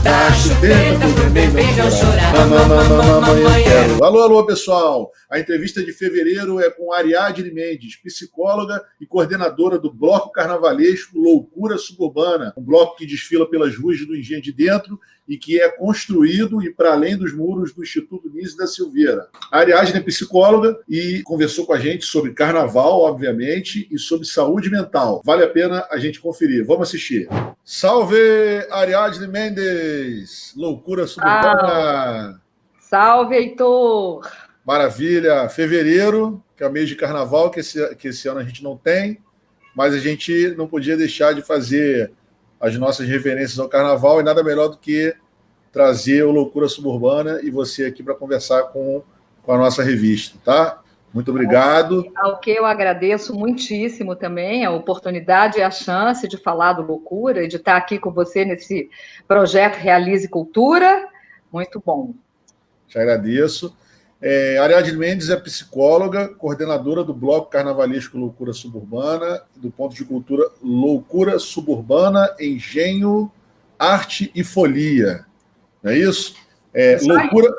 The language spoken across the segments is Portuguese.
Da chupeta pro bebê não chorar. Mamãe, eu quero. Alô, alô, pessoal. A entrevista de fevereiro é com Ariadne Mendes, psicóloga e coordenadora do Bloco Carnavalesco Loucura Suburbana, um bloco que desfila pelas ruas do Engenho de Dentro e que é construído e para além dos muros do Instituto Nise da Silveira. A Ariadne é psicóloga e conversou com a gente sobre carnaval, obviamente, e sobre saúde mental. Vale a pena a gente conferir. Vamos assistir. Salve, Ariadne Mendes! Loucura Suburbana! Salve, Heitor! Maravilha! Fevereiro, que é o mês de carnaval, que esse ano a gente não tem, mas a gente não podia deixar de fazer as nossas referências ao carnaval, e nada melhor do que trazer o Loucura Suburbana e você aqui para conversar com a nossa revista, tá? Muito obrigado. Ao que eu agradeço muitíssimo também a oportunidade e a chance de falar do Loucura e de estar aqui com você nesse projeto Realize Cultura. Muito bom. Te agradeço. Ariadne Mendes é psicóloga, coordenadora do Bloco Carnavalesco Loucura Suburbana, do Ponto de Cultura Loucura Suburbana, Engenho, Arte e Folia. Não é isso?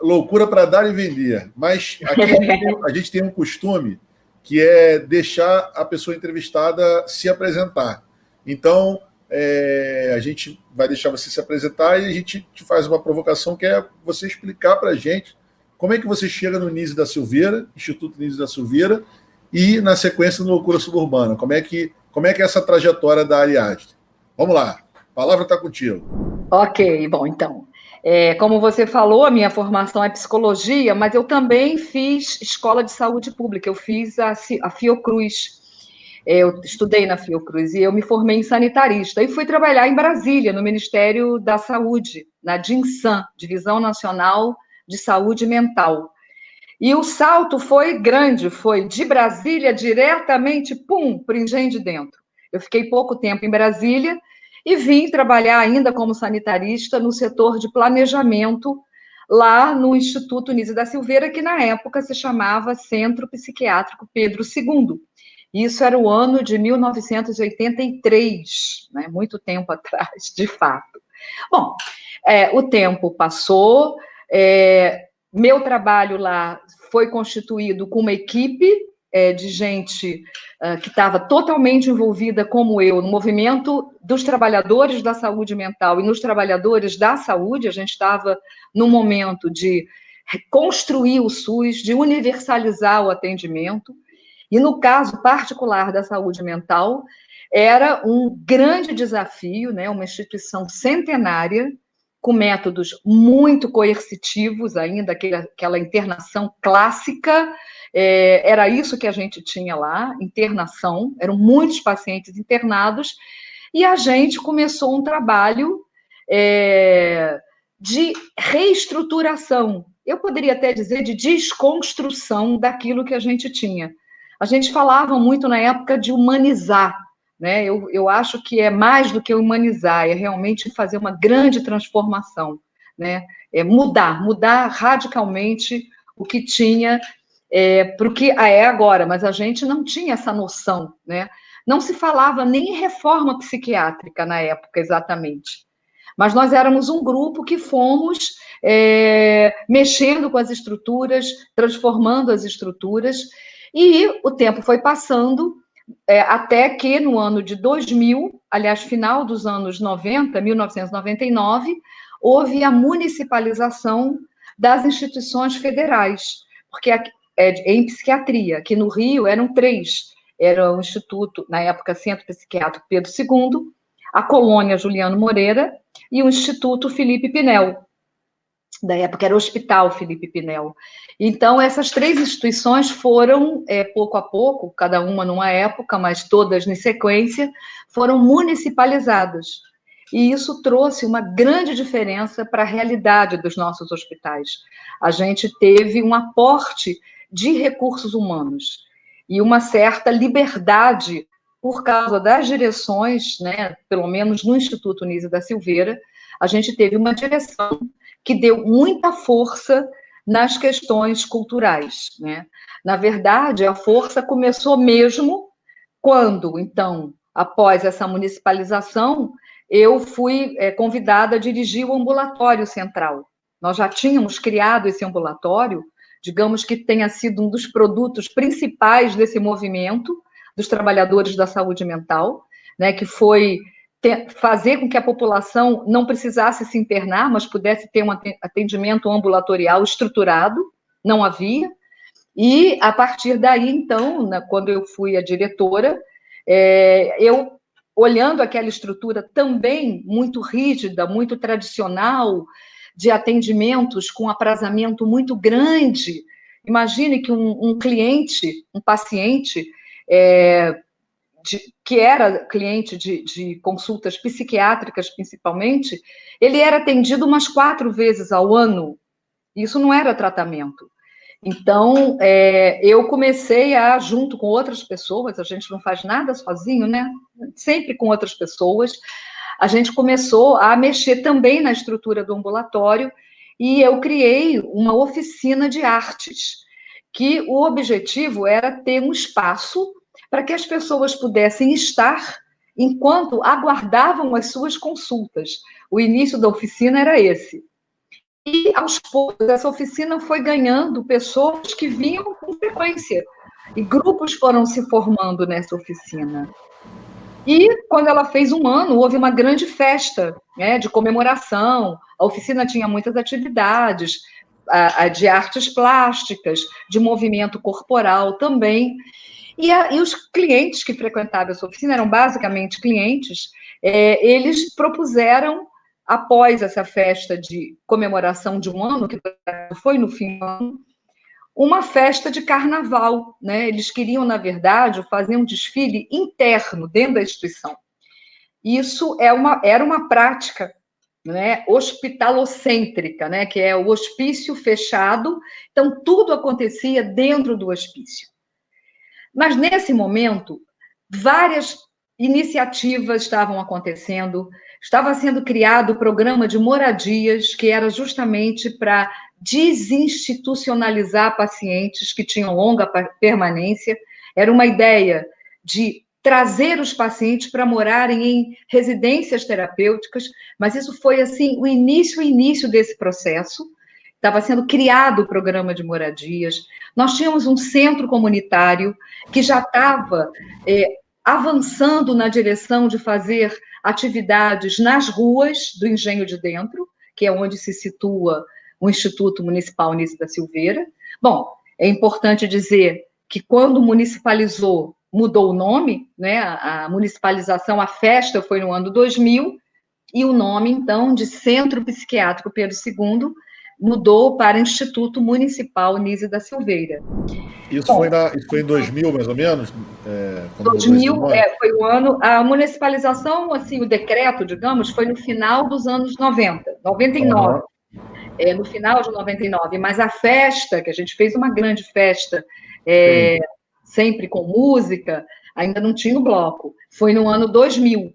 Loucura para dar e vender. Mas aqui a gente tem um costume que é deixar a pessoa entrevistada se apresentar. Então, a gente vai deixar você se apresentar e a gente te faz uma provocação que é você explicar para a gente como é que você chega no Nise da Silveira, Instituto Nise da Silveira, e na sequência no Loucura Suburbana. Como é que é essa trajetória da Ariadne? Vamos lá, a palavra está contigo. Ok, bom, então. Como você falou, a minha formação é psicologia, mas eu também fiz escola de saúde pública, eu fiz a Fiocruz. Eu estudei na Fiocruz e eu me formei em sanitarista e fui trabalhar em Brasília, no Ministério da Saúde, na DINSAM, Divisão Nacional de Saúde Mental. E o salto foi grande, foi de Brasília diretamente, para o Engenho de Dentro. Eu fiquei pouco tempo em Brasília e vim trabalhar ainda como sanitarista no setor de planejamento lá no Instituto Nise da Silveira, que na época se chamava Centro Psiquiátrico Pedro II. Isso era o ano de 1983, né? Muito tempo atrás, de fato. Bom, o tempo passou, meu trabalho lá foi constituído com uma equipe de gente que estava totalmente envolvida, como eu, no movimento dos trabalhadores da saúde mental e nos trabalhadores da saúde. A gente estava no momento de construir o SUS, de universalizar o atendimento. E no caso particular da saúde mental, era um grande desafio, né? Uma instituição centenária, com métodos muito coercitivos ainda, aquela internação clássica, era isso que a gente tinha lá, internação, eram muitos pacientes internados, e a gente começou um trabalho de reestruturação, eu poderia até dizer de desconstrução daquilo que a gente tinha. A gente falava muito na época de humanizar, né? Eu acho que é mais do que humanizar, é realmente fazer uma grande transformação, né? Mudar radicalmente o que tinha para o que é agora, mas a gente não tinha essa noção, né? Não se falava nem em reforma psiquiátrica na época, exatamente. Mas nós éramos um grupo que fomos mexendo com as estruturas, transformando as estruturas, e o tempo foi passando, até que no ano de 2000, aliás, final dos anos 90, 1999, houve a municipalização das instituições federais, porque em psiquiatria, aqui no Rio eram 3, era o Instituto, na época, Centro Psiquiátrico Pedro II, a Colônia Juliano Moreira e o Instituto Felipe Pinel. Da época era o Hospital Felipe Pinel. Então, essas 3 instituições foram, pouco a pouco, cada uma numa época, mas todas em sequência, foram municipalizadas. E isso trouxe uma grande diferença para a realidade dos nossos hospitais. A gente teve um aporte de recursos humanos e uma certa liberdade por causa das direções, né, pelo menos no Instituto Nise da Silveira, a gente teve uma direção que deu muita força nas questões culturais, né? Na verdade, a força começou mesmo quando, então, após essa municipalização, eu fui convidada a dirigir o ambulatório central. Nós já tínhamos criado esse ambulatório, digamos que tenha sido um dos produtos principais desse movimento dos trabalhadores da saúde mental, né, que foi fazer com que a população não precisasse se internar, mas pudesse ter um atendimento ambulatorial estruturado, não havia. E, a partir daí, então, quando eu fui a diretora, eu, olhando aquela estrutura também muito rígida, muito tradicional, de atendimentos com aprazamento muito grande. Imagine que um cliente, um paciente, que era cliente de consultas psiquiátricas, principalmente, ele era atendido umas 4 vezes ao ano. Isso não era tratamento. Então, eu comecei junto com outras pessoas, a gente não faz nada sozinho, né? Sempre com outras pessoas, a gente começou a mexer também na estrutura do ambulatório e eu criei uma oficina de artes, que o objetivo era ter um espaço para que as pessoas pudessem estar enquanto aguardavam as suas consultas. O início da oficina era esse. E, aos poucos, essa oficina foi ganhando pessoas que vinham com frequência. E grupos foram se formando nessa oficina. E, quando ela fez 1 ano, houve uma grande festa, né, de comemoração. A oficina tinha muitas atividades, de artes plásticas, de movimento corporal também. E os clientes que frequentavam essa oficina, eram basicamente clientes, eles propuseram, após essa festa de comemoração de 1 ano, que foi no fim do ano, uma festa de carnaval, né? Eles queriam, na verdade, fazer um desfile interno dentro da instituição. Isso era uma prática, né, hospitalocêntrica, né, que é o hospício fechado, então tudo acontecia dentro do hospício. Mas, nesse momento, várias iniciativas estavam acontecendo, estava sendo criado o programa de moradias, que era justamente para desinstitucionalizar pacientes que tinham longa permanência. Era uma ideia de trazer os pacientes para morarem em residências terapêuticas, mas isso foi, assim, o início desse processo. Estava sendo criado o programa de moradias. Nós tínhamos um centro comunitário que já estava avançando na direção de fazer atividades nas ruas do Engenho de Dentro, que é onde se situa o Instituto Municipal Nício da Silveira. Bom, é importante dizer que quando municipalizou, mudou o nome, né? A municipalização, a festa foi no ano 2000, e o nome, então, de Centro Psiquiátrico Pedro II, mudou para Instituto Municipal Nício da Silveira. Isso foi em 2000, mais ou menos? 2000 foi o ano... A municipalização, assim, o decreto, digamos, foi no final dos anos 90, 99. Uhum. No final de 99. Mas a festa, que a gente fez uma grande festa, sempre com música, ainda não tinha o bloco. Foi no ano 2000.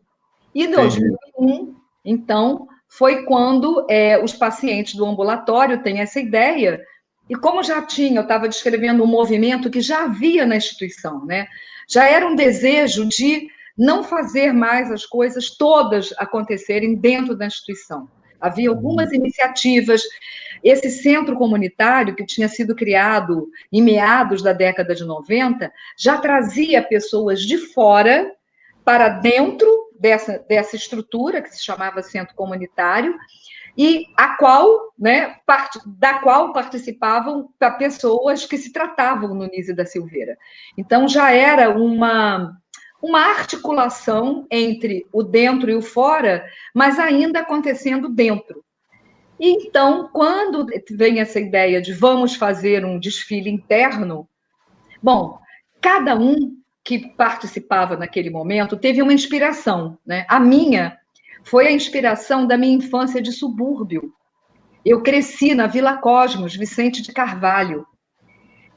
E em 2001, então, foi quando os pacientes do ambulatório têm essa ideia, e como já tinha, eu estava descrevendo um movimento que já havia na instituição, né? Já era um desejo de não fazer mais as coisas todas acontecerem dentro da instituição. Havia algumas iniciativas. Esse centro comunitário, que tinha sido criado em meados da década de 90, já trazia pessoas de fora para dentro dessa estrutura, que se chamava centro comunitário, e da qual participavam pessoas que se tratavam no Nício da Silveira. Então, já era uma articulação entre o dentro e o fora, mas ainda acontecendo dentro. E, então, quando vem essa ideia de vamos fazer um desfile interno, bom, cada um que participava naquele momento teve uma inspiração, né? A minha foi a inspiração da minha infância de subúrbio. Eu cresci na Vila Cosmos, Vicente de Carvalho.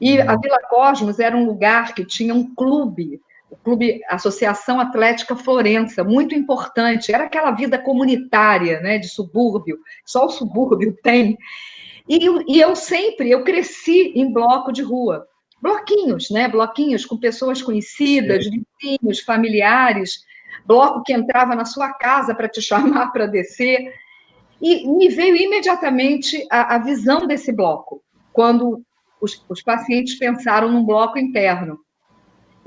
E a Vila Cosmos era um lugar que tinha um clube, o Clube Associação Atlética Florença, muito importante. Era aquela vida comunitária, né, de subúrbio, só o subúrbio tem. E eu cresci em bloco de rua. Bloquinhos, né? Bloquinhos com pessoas conhecidas, vizinhos, familiares. bloco que entrava na sua casa para te chamar para descer. E me veio imediatamente a visão desse bloco, quando os pacientes pensaram num bloco interno.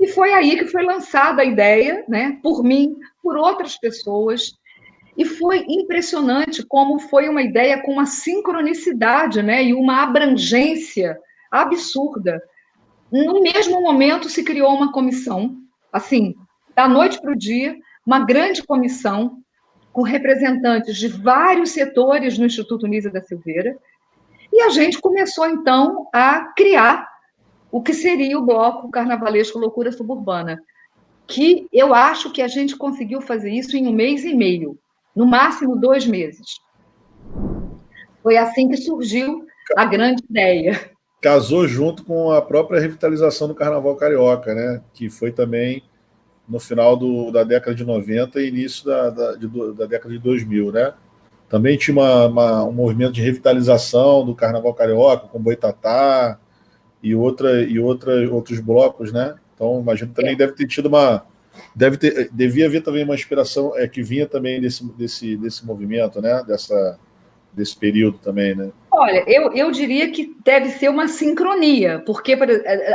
E foi aí que foi lançada a ideia, né, por mim, por outras pessoas, e foi impressionante como foi uma ideia com uma sincronicidade, né, e uma abrangência absurda. No mesmo momento se criou uma comissão, assim, da noite para o dia, uma grande comissão com representantes de vários setores no Instituto Nísia da Silveira, e a gente começou, então, a criar o que seria o bloco carnavalesco Loucura Suburbana, que eu acho que a gente conseguiu fazer isso em 1 mês e meio, no máximo 2 meses. Foi assim que surgiu a grande ideia. Casou junto com a própria revitalização do Carnaval Carioca, né? Que foi também no final da década de 90 e início da década de 2000, né? Também tinha um movimento de revitalização do Carnaval Carioca, com Boitatá e outros blocos, né? Então, imagino que também deve ter tido devia haver também uma inspiração que vinha também desse movimento, né? Desse período também, né? Olha, eu diria que deve ser uma sincronia, porque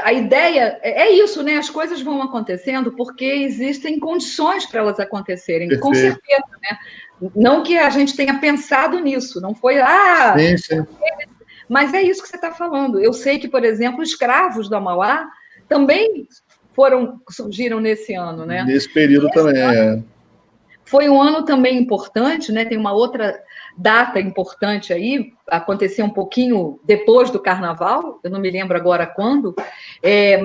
a ideia é isso, né? As coisas vão acontecendo porque existem condições para elas acontecerem, Perfeito. Com certeza, né? Não que a gente tenha pensado nisso, não foi, sim. Mas é isso que você está falando. Eu sei que, por exemplo, os escravos do Amauá também surgiram nesse ano, né? Nesse período também, Foi um ano também importante, né? Tem uma outra data importante aí, aconteceu um pouquinho depois do Carnaval, eu não me lembro agora quando,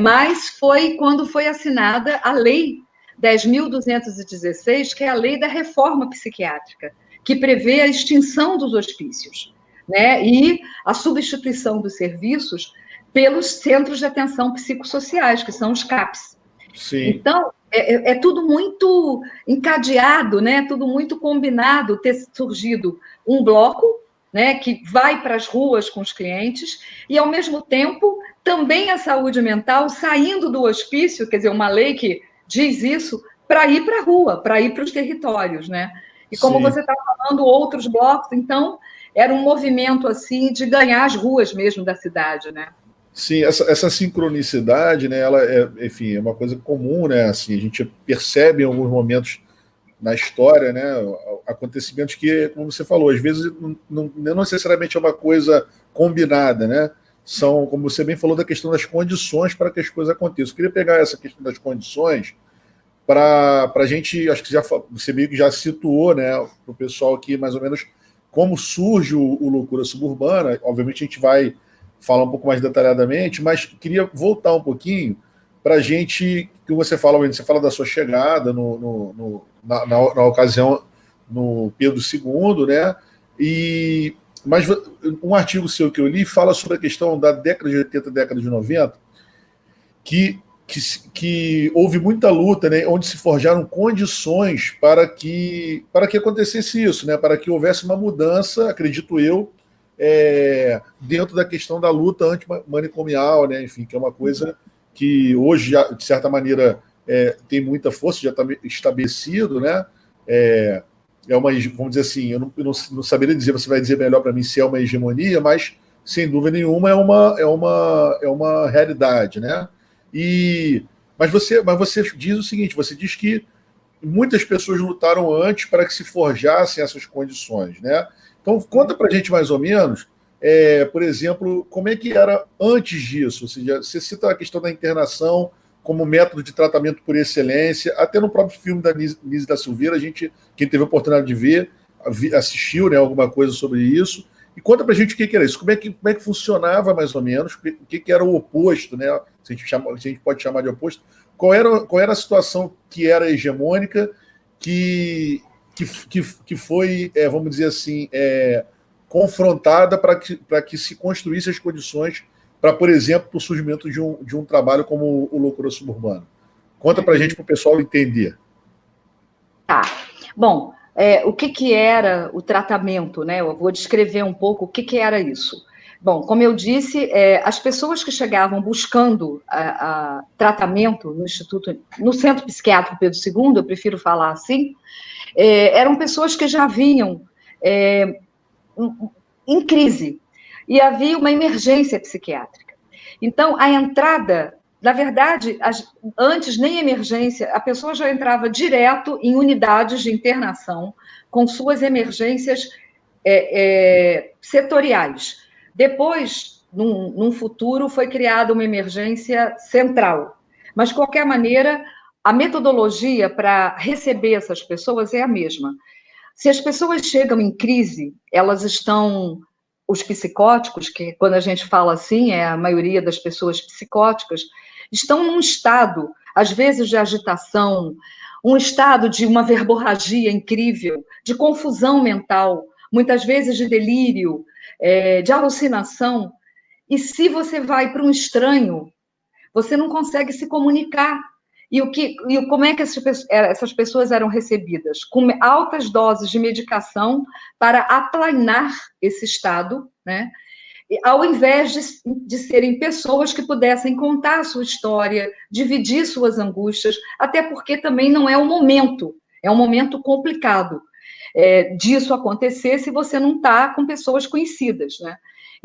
mas foi quando foi assinada a Lei 10.216, que é a Lei da Reforma Psiquiátrica, que prevê a extinção dos hospícios, né? E a substituição dos serviços pelos centros de atenção psicossociais, que são os CAPs. Sim. Então, é tudo muito encadeado, né? Tudo muito combinado, ter surgido um bloco, né, que vai para as ruas com os clientes, e, ao mesmo tempo, também a saúde mental saindo do hospício, quer dizer, uma lei que diz isso, para ir para a rua, para ir para os territórios, né? E como você está falando, outros blocos, então, era um movimento, assim, de ganhar as ruas mesmo da cidade, né? Sim, essa sincronicidade, né, ela enfim, é uma coisa comum, né, assim, a gente percebe em alguns momentos na história, né, acontecimentos que, como você falou, às vezes não necessariamente é uma coisa combinada, né, são, como você bem falou, da questão das condições para que as coisas aconteçam. Eu queria pegar essa questão das condições para a gente, acho que você meio que já situou, né, para o pessoal aqui mais ou menos como surge o Loucura Suburbana. Obviamente a gente vai falar um pouco mais detalhadamente, mas queria voltar um pouquinho para a gente, que você fala da sua chegada na ocasião no Pedro II, né? Mas um artigo seu que eu li fala sobre a questão da década de 80, década de 90, que houve muita luta, né, onde se forjaram condições para que acontecesse isso, né, para que houvesse uma mudança, acredito eu, dentro da questão da luta antimanicomial, né, enfim, que é uma coisa que hoje, já, de certa maneira, tem muita força, já está estabelecido, né, vamos dizer assim, eu não saberia dizer, você vai dizer melhor para mim se é uma hegemonia, mas, sem dúvida nenhuma, é uma realidade, né. Mas você diz o seguinte, você diz que muitas pessoas lutaram antes para que se forjassem essas condições, né? Então, conta para a gente mais ou menos, por exemplo, como é que era antes disso? Ou seja, você cita a questão da internação como método de tratamento por excelência, até no próprio filme da Nísia da Silveira, quem teve a oportunidade de ver, assistiu, né, alguma coisa sobre isso. E conta pra gente o que era isso, como é que funcionava mais ou menos, o que era o oposto, né? Se a gente pode chamar de oposto, qual era a situação que era hegemônica, que foi, vamos dizer assim, confrontada para que se construísse as condições para, por exemplo, o surgimento de um trabalho como o Loucura Suburbana. Conta pra gente, para o pessoal entender. Tá. Bom, o que era o tratamento, né? Eu vou descrever um pouco o que era isso. Bom, como eu disse, as pessoas que chegavam buscando tratamento no Instituto, no Centro Psiquiátrico Pedro II, eu prefiro falar assim, eram pessoas que já vinham em crise, e havia uma emergência psiquiátrica. Então, a entrada, na verdade, antes nem emergência, a pessoa já entrava direto em unidades de internação, com suas emergências setoriais. Depois, num futuro, foi criada uma emergência central. Mas, de qualquer maneira, a metodologia para receber essas pessoas é a mesma. Se as pessoas chegam em crise, elas estão... Os psicóticos, que quando a gente fala assim, a maioria das pessoas psicóticas, estão num estado, às vezes, de agitação, um estado de uma verborragia incrível, de confusão mental, muitas vezes de delírio, de alucinação. E se você vai para um estranho, você não consegue se comunicar. E como é que essas pessoas eram recebidas? Com altas doses de medicação para aplanar esse estado, né? Ao invés de serem pessoas que pudessem contar a sua história, dividir suas angústias, até porque também não é o momento, é um momento complicado disso acontecer se você não está com pessoas conhecidas, né?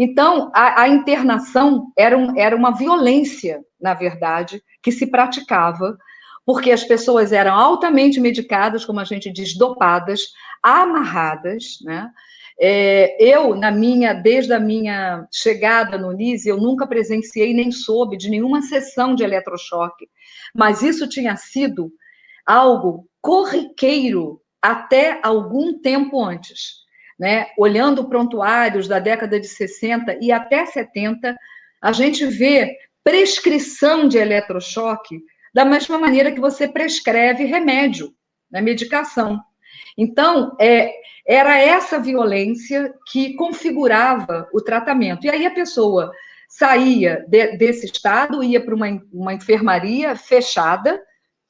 Então, a internação era uma violência, na verdade, que se praticava, porque as pessoas eram altamente medicadas, como a gente diz, dopadas, amarradas, né? Desde a minha chegada no NISE, eu nunca presenciei nem soube de nenhuma sessão de eletrochoque, mas isso tinha sido algo corriqueiro até algum tempo antes, né? Olhando prontuários da década de 60 e até 70, a gente vê prescrição de eletrochoque da mesma maneira que você prescreve remédio, né? Medicação. Então, era essa violência que configurava o tratamento. E aí a pessoa saía desse estado, ia para uma enfermaria fechada,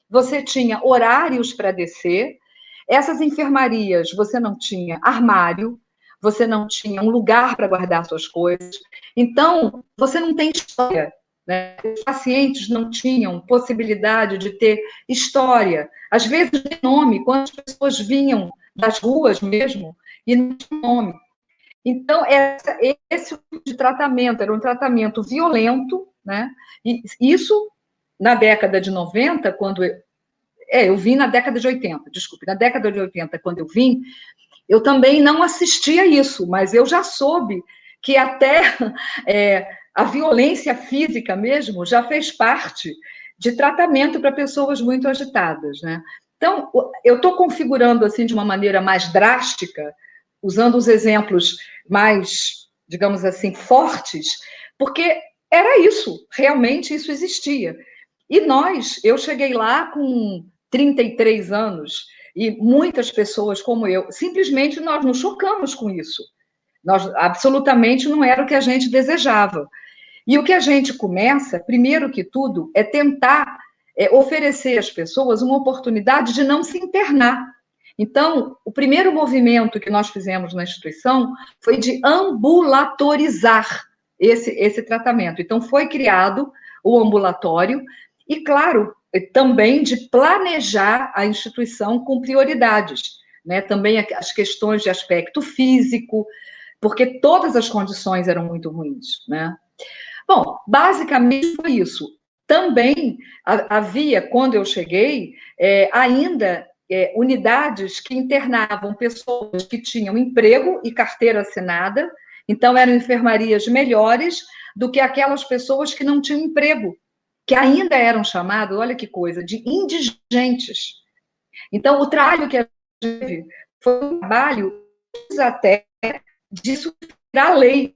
você tinha horários para descer, essas enfermarias, você não tinha armário, você não tinha um lugar para guardar suas coisas, então, você não tem história, né? Os pacientes não tinham possibilidade de ter história, às vezes nem nome, quantas pessoas vinham das ruas mesmo e não tinha nome. Então, esse tipo de tratamento era um tratamento violento, né? E isso, na década de 90, quando eu vim na década de 80, desculpe, na década de 80, quando eu vim, eu também não assistia a isso, mas eu já soube que até a violência física mesmo já fez parte de tratamento para pessoas muito agitadas, né? Então, eu estou configurando assim de uma maneira mais drástica, usando os exemplos mais, digamos assim, fortes, porque era isso, realmente isso existia. E eu cheguei lá com 33 anos, e muitas pessoas como eu, simplesmente nós nos chocamos com isso. Absolutamente não era o que a gente desejava. E o que a gente começa, primeiro que tudo, é tentar oferecer às pessoas uma oportunidade de não se internar. Então, o primeiro movimento que nós fizemos na instituição foi de ambulatorizar esse tratamento. Então, foi criado o ambulatório e, claro, também de planejar a instituição com prioridades, né? Também as questões de aspecto físico, porque todas as condições eram muito ruins, né? Bom, basicamente foi isso. Também havia, quando eu cheguei, ainda unidades que internavam pessoas que tinham emprego e carteira assinada, então eram enfermarias melhores do que aquelas pessoas que não tinham emprego, que ainda eram chamados, olha que coisa, de indigentes. Então, o trabalho que a gente teve foi um trabalho até disso virar lei,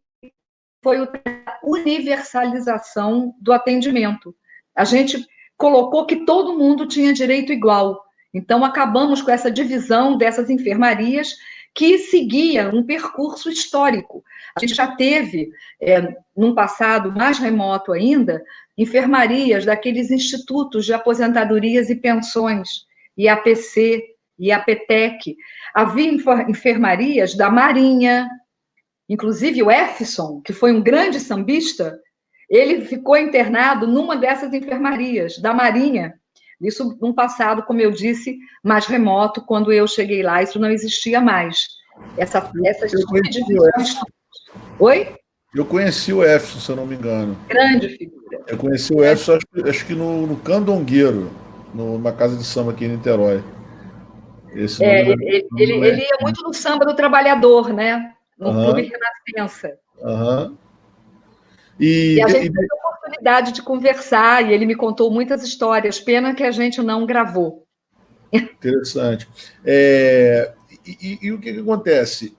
foi a universalização do atendimento. A gente colocou que todo mundo tinha direito igual. Então, acabamos com essa divisão dessas enfermarias que seguia um percurso histórico. A gente já teve, num passado mais remoto ainda, enfermarias daqueles institutos de aposentadorias e pensões, IAPC, IAPTEC. Havia enfermarias da Marinha, Inclusive o Efson, que foi um grande sambista, ele ficou internado numa dessas enfermarias da Marinha. Isso num passado, como eu disse, mais remoto, quando eu cheguei lá, isso não existia mais. Essas subdivisões. Oi? Eu conheci o Efson, se eu não me engano. Grande figura. Eu conheci o Efson, acho que no Candongueiro, numa casa de samba aqui em Niterói. Esse nome Ele ia muito no samba do trabalhador, né? No Clube Renascença. E a gente teve a oportunidade de conversar, e ele me contou muitas histórias. Pena que a gente não gravou. Interessante. E o que acontece?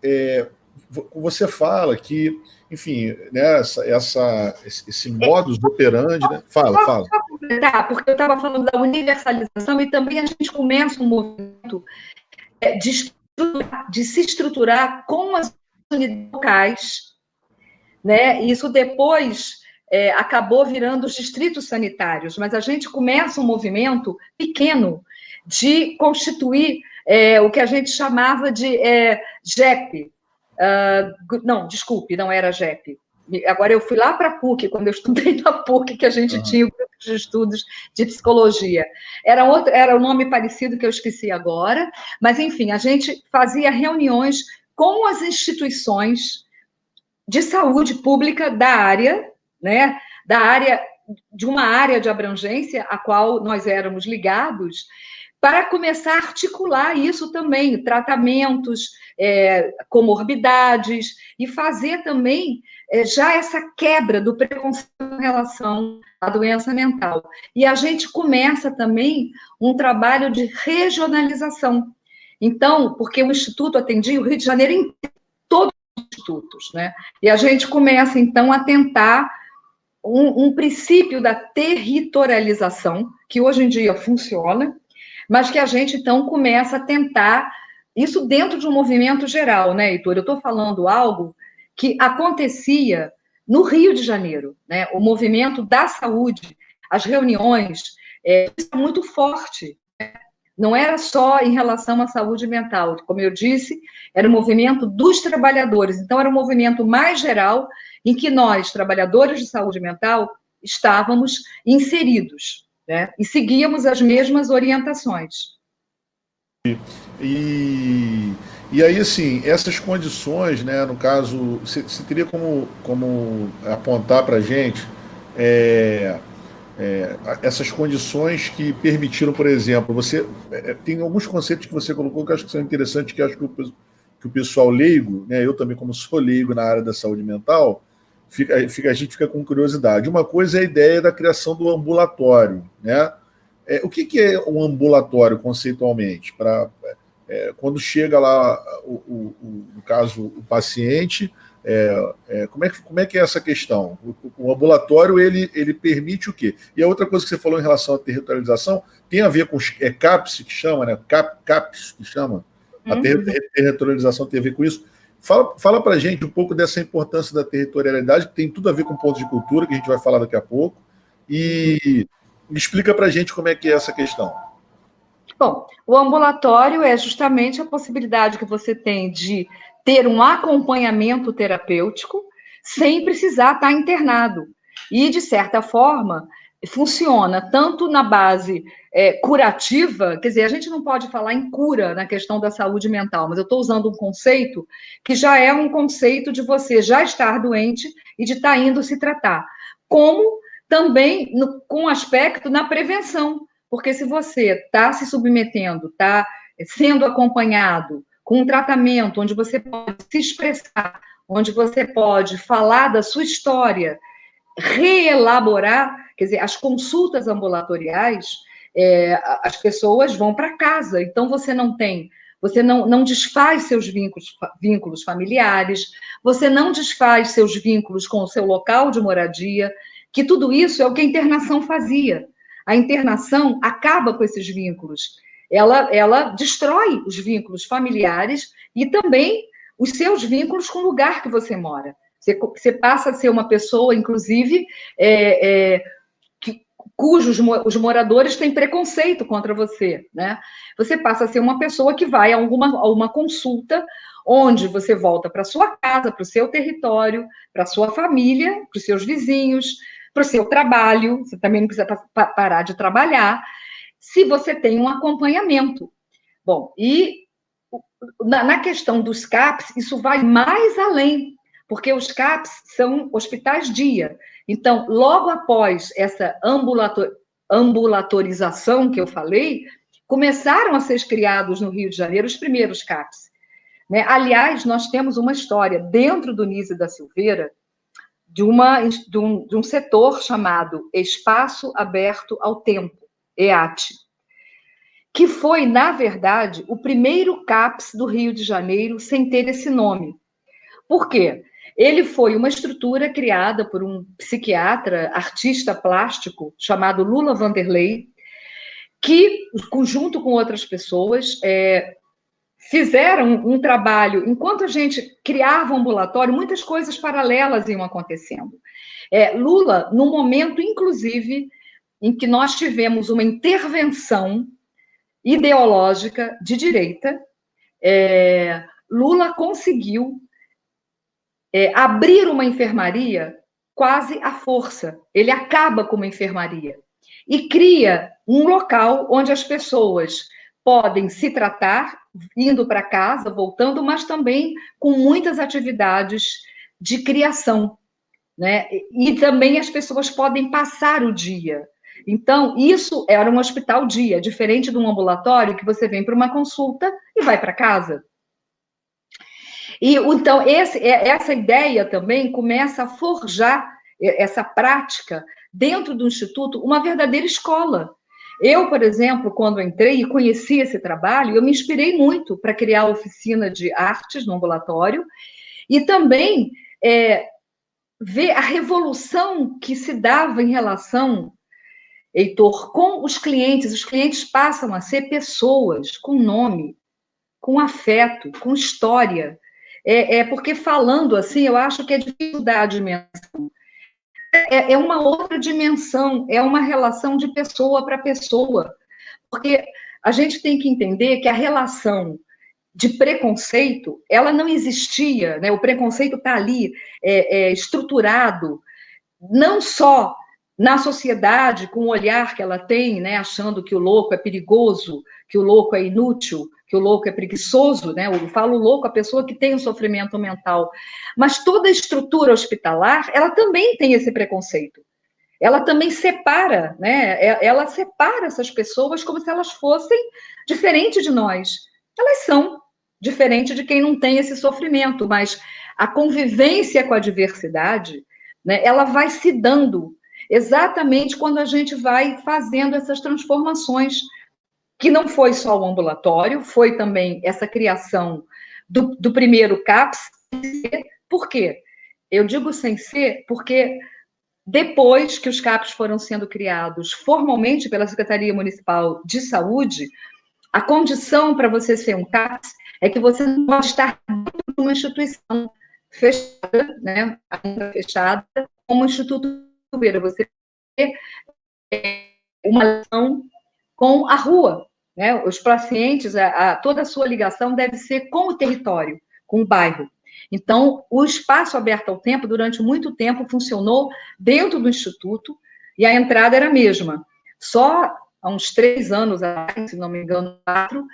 Você fala que, enfim, né, esse modus operandi, né? Fala. Só completar, porque eu estava falando da universalização e também a gente começa um movimento de se estruturar com as unidades locais, né? Isso depois acabou virando os distritos sanitários, mas a gente começa um movimento pequeno de constituir o que a gente chamava de JEP. Não, desculpe, não era JEP. Agora, eu fui lá para a PUC, quando eu estudei na PUC, que a gente tinha o grupo de estudos de psicologia. Era um nome parecido que eu esqueci agora, mas, enfim, a gente fazia reuniões com as instituições de saúde pública da área, né? De uma área de abrangência a qual nós éramos ligados, para começar a articular isso também, tratamentos, comorbidades, e fazer também já essa quebra do preconceito em relação à doença mental. E a gente começa também um trabalho de regionalização. Então, porque o Instituto atendia o Rio de Janeiro inteiro, todos os institutos, né? E a gente começa, então, a tentar um princípio da territorialização, que hoje em dia funciona, mas que a gente, então, começa a tentar, isso dentro de um movimento geral, né, Heitor? Eu estou falando algo que acontecia no Rio de Janeiro, né? O movimento da saúde, as reuniões, isso é muito forte, né? Não era só em relação à saúde mental, como eu disse, era o movimento dos trabalhadores, então era um movimento mais geral, em que nós, trabalhadores de saúde mental, estávamos inseridos, né? E seguíamos as mesmas orientações. E aí, assim, essas condições, né, no caso, você teria como apontar para a gente essas condições que permitiram, por exemplo, tem alguns conceitos que você colocou que eu acho que são interessantes, que eu acho que o pessoal leigo, né, eu também como sou leigo na área da saúde mental, a gente fica com curiosidade. Uma coisa é a ideia da criação do ambulatório, né? O que é um ambulatório conceitualmente? Quando chega lá, no caso, o paciente, como é que é essa questão? O ambulatório, ele permite o quê? E a outra coisa que você falou em relação à territorialização tem a ver com os CAPS, que chama, né? CAPS, que chama. A territorialização tem a ver com isso. Fala para a gente um pouco dessa importância da territorialidade, que tem tudo a ver com pontos de cultura, que a gente vai falar daqui a pouco, e explica para a gente como é que é essa questão. Bom, o ambulatório é justamente a possibilidade que você tem de ter um acompanhamento terapêutico sem precisar estar internado. E, de certa forma, funciona tanto na base curativa, quer dizer, a gente não pode falar em cura na questão da saúde mental, mas eu estou usando um conceito que já é um conceito de você já estar doente e de estar indo se tratar, como também com aspecto na prevenção. Porque se você está se submetendo, está sendo acompanhado com um tratamento onde você pode se expressar, onde você pode falar da sua história, reelaborar, quer dizer, as consultas ambulatoriais, as pessoas vão para casa, então você não desfaz seus vínculos familiares, você não desfaz seus vínculos com o seu local de moradia, que tudo isso é o que a internação fazia. A internação acaba com esses vínculos. Ela destrói os vínculos familiares e também os seus vínculos com o lugar que você mora. Você passa a ser uma pessoa, inclusive, cujos os moradores têm preconceito contra você, né? Você passa a ser uma pessoa que vai a uma consulta onde você volta para sua casa, para o seu território, para a sua família, para os seus vizinhos, para o seu trabalho. Você também não precisa parar de trabalhar, se você tem um acompanhamento. Bom, e na questão dos CAPs, isso vai mais além, porque os CAPs são hospitais-dia. Então, logo após essa ambulatorização que eu falei, começaram a ser criados no Rio de Janeiro os primeiros CAPs. Né? Aliás, nós temos uma história dentro do Nísio da Silveira de um setor chamado Espaço Aberto ao Tempo, EAT, que foi, na verdade, o primeiro CAPS do Rio de Janeiro sem ter esse nome. Por quê? Ele foi uma estrutura criada por um psiquiatra, artista plástico, chamado Lula Vanderlei, que, junto com outras pessoas, fizeram um trabalho. Enquanto a gente criava um ambulatório, muitas coisas paralelas iam acontecendo. Lula, no momento, inclusive, em que nós tivemos uma intervenção ideológica de direita, Lula conseguiu abrir uma enfermaria quase à força. Ele acaba com uma enfermaria e cria um local onde as pessoas podem se tratar, indo para casa, voltando, mas também com muitas atividades de criação, né? E também as pessoas podem passar o dia. Então, isso era um hospital dia, diferente de um ambulatório que você vem para uma consulta e vai para casa. E então, essa ideia também começa a forjar essa prática dentro do Instituto, uma verdadeira escola. Eu, por exemplo, quando entrei e conheci esse trabalho, eu me inspirei muito para criar a oficina de artes no ambulatório e também ver a revolução que se dava em relação, Heitor, com os clientes. Os clientes passam a ser pessoas com nome, com afeto, com história. Porque falando assim, eu acho que é difícil dar a dimensão. É uma outra dimensão, é uma relação de pessoa para pessoa. Porque a gente tem que entender que a relação de preconceito, ela não existia, né? O preconceito está ali, estruturado, não só na sociedade, com o olhar que ela tem, né, achando que o louco é perigoso, que o louco é inútil, que o louco é preguiçoso, né? Eu falo louco a pessoa que tem um sofrimento mental. Mas toda a estrutura hospitalar, ela também tem esse preconceito. Ela também separa, né? Ela separa essas pessoas como se elas fossem diferentes de nós. Elas são diferentes de quem não tem esse sofrimento, mas a convivência com a diversidade, né, ela vai se dando exatamente quando a gente vai fazendo essas transformações, que não foi só o ambulatório, foi também essa criação do primeiro CAPS. Por quê? Eu digo sem ser porque depois que os CAPs foram sendo criados formalmente pela Secretaria Municipal de Saúde, a condição para você ser um CAPS é que você não pode estar dentro de uma instituição fechada, né, ainda fechada, como o Instituto Silveira. Você tem uma relação com a rua, né? Os pacientes, toda a sua ligação deve ser com o território, com o bairro. Então, o espaço aberto ao tempo, durante muito tempo, funcionou dentro do Instituto e a entrada era a mesma. Só há uns 3 anos atrás, se não me engano, 4,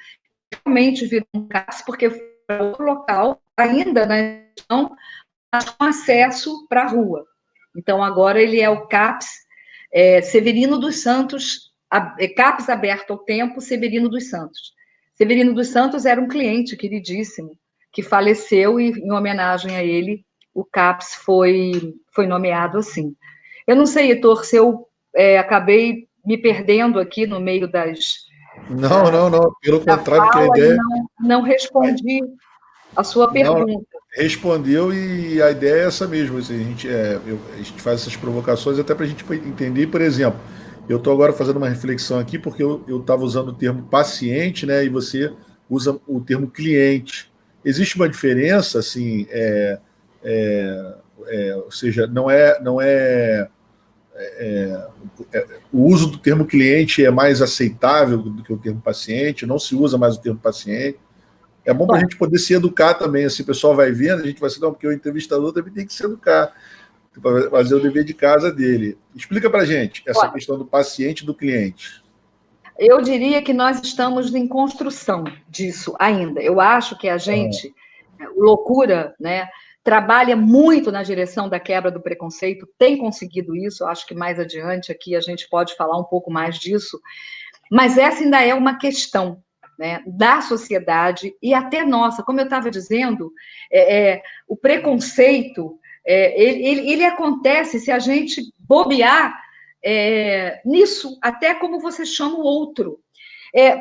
realmente virou um CAPS, porque foi para outro local, ainda na região, mas com acesso para a rua. Então, agora ele é o CAPS Severino dos Santos, CAPS aberto ao tempo, Severino dos Santos. Severino dos Santos era um cliente queridíssimo, que faleceu e, em homenagem a ele, o CAPS foi nomeado assim. Eu não sei, Heitor, se eu acabei me perdendo aqui no meio das... Não. Pelo contrário, que a ideia... Não respondi a sua pergunta. Respondeu e a ideia é essa mesmo. Assim, a gente faz essas provocações até para a gente entender. Por exemplo, eu estou agora fazendo uma reflexão aqui porque eu estava usando o termo paciente, né? E você usa o termo cliente. Existe uma diferença, assim, ou seja, não é o uso do termo cliente é mais aceitável do que o termo paciente, não se usa mais o termo paciente. É bom para a gente poder se educar também, assim, o pessoal vai vendo, a gente vai se dar, porque o entrevistador também tem que se educar, para fazer o dever de casa dele. Explica para a gente essa questão do paciente e do cliente. Eu diria que nós estamos em construção disso ainda. Eu acho que a gente, o Loucura, né, trabalha muito na direção da quebra do preconceito, tem conseguido isso, acho que mais adiante aqui a gente pode falar um pouco mais disso, mas essa ainda é uma questão, né, da sociedade e até nossa. Como eu estava dizendo, o preconceito, ele acontece se a gente bobear nisso, até como você chama o outro.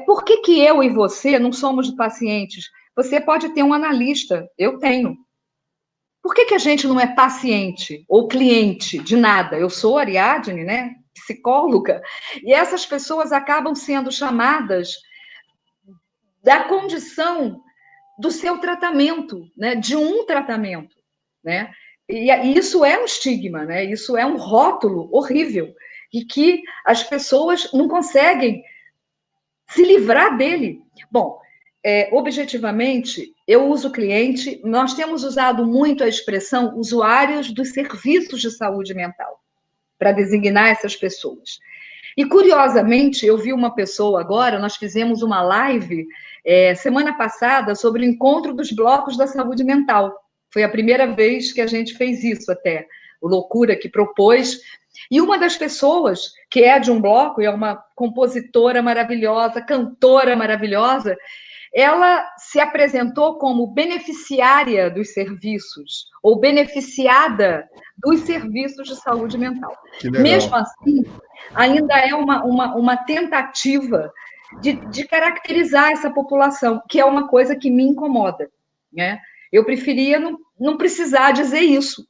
Por que eu e você não somos pacientes? Você pode ter um analista, eu tenho. Por que a gente não é paciente ou cliente de nada? Eu sou Ariadne, né, psicóloga, e essas pessoas acabam sendo chamadas da condição do seu tratamento, né, de um tratamento, né? E isso é um estigma, né? Isso é um rótulo horrível e que as pessoas não conseguem se livrar dele. Bom, objetivamente, eu uso cliente, nós temos usado muito a expressão usuários dos serviços de saúde mental para designar essas pessoas. E, curiosamente, eu vi uma pessoa agora, nós fizemos uma live semana passada sobre o encontro dos blocos da saúde mental. Foi a primeira vez que a gente fez isso até, o Loucura que propôs. E uma das pessoas, que é de um bloco, é uma compositora maravilhosa, cantora maravilhosa, ela se apresentou como beneficiária dos serviços, ou beneficiada dos serviços de saúde mental. Mesmo assim, ainda é uma tentativa de caracterizar essa população, que é uma coisa que me incomoda, né? Eu preferia não precisar dizer isso,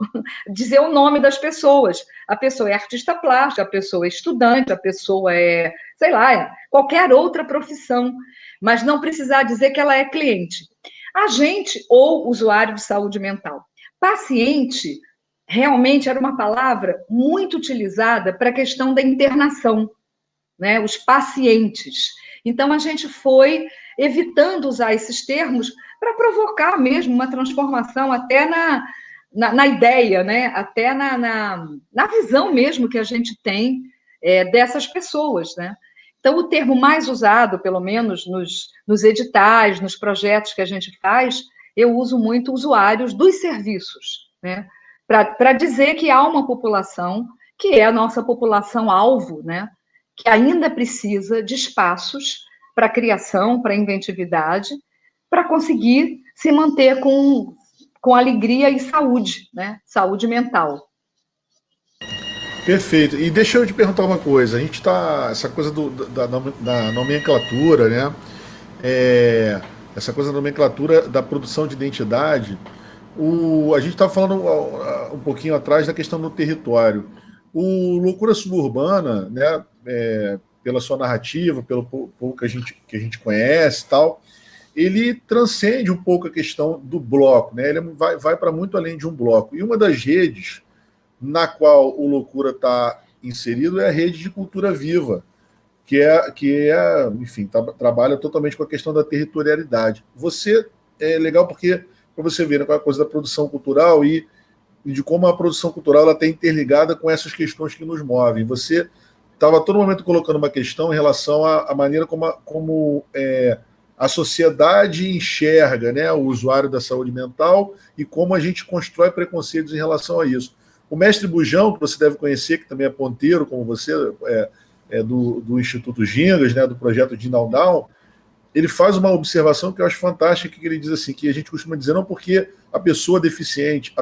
dizer o nome das pessoas. A pessoa é artista plástica, a pessoa é estudante, a pessoa é, sei lá, qualquer outra profissão, mas não precisar dizer que ela é cliente. Agente ou usuário de saúde mental. Paciente, realmente era uma palavra muito utilizada para a questão da internação, né? Os pacientes. Então, a gente foi evitando usar esses termos para provocar mesmo uma transformação até na ideia, né? Até na visão mesmo que a gente tem dessas pessoas, né? Então, o termo mais usado, pelo menos nos editais, nos projetos que a gente faz, eu uso muito usuários dos serviços, né? Para dizer que há uma população, que é a nossa população-alvo, né? Que ainda precisa de espaços para criação, para inventividade, para conseguir se manter com alegria e saúde, né? Saúde mental. Perfeito. E deixa eu te perguntar uma coisa. A gente está. Essa coisa da nomenclatura, né? Essa coisa da nomenclatura da produção de identidade. A gente estava falando um pouquinho atrás da questão do território. O Loucura Suburbana, né? Pela sua narrativa, pelo pouco que a gente conhece e tal, ele transcende um pouco a questão do bloco, né? Ele vai para muito além de um bloco. E uma das redes na qual o Loucura está inserido é a rede de cultura viva, enfim, trabalha totalmente com a questão da territorialidade. Você é legal porque para você ver, né, com a coisa da produção cultural e de como a produção cultural está interligada com essas questões que nos movem. Você estava a todo momento colocando uma questão em relação à maneira como a sociedade enxerga, né, o usuário da saúde mental e como a gente constrói preconceitos em relação a isso. O mestre Bujão, que você deve conhecer, que também é ponteiro, como você, do Instituto Gingas, né, do projeto de Down, ele faz uma observação que eu acho fantástica, que ele diz assim, que a gente costuma dizer, não porque a pessoa deficiente,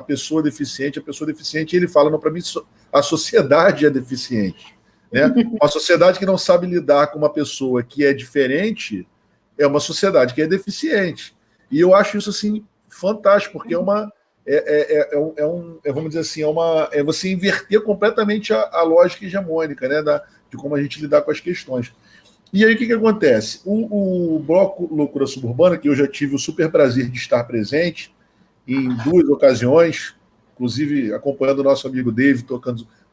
ele fala, não, para mim, a sociedade é deficiente. Né? Uma sociedade que não sabe lidar com uma pessoa que é diferente é uma sociedade que é deficiente. E eu acho isso assim fantástico, porque vamos dizer assim, é você inverter completamente a lógica hegemônica, né, de como a gente lidar com as questões. E aí o que acontece? O Bloco Loucura Suburbana, que eu já tive o super prazer de estar presente em 2 ocasiões, inclusive acompanhando o nosso amigo Dave,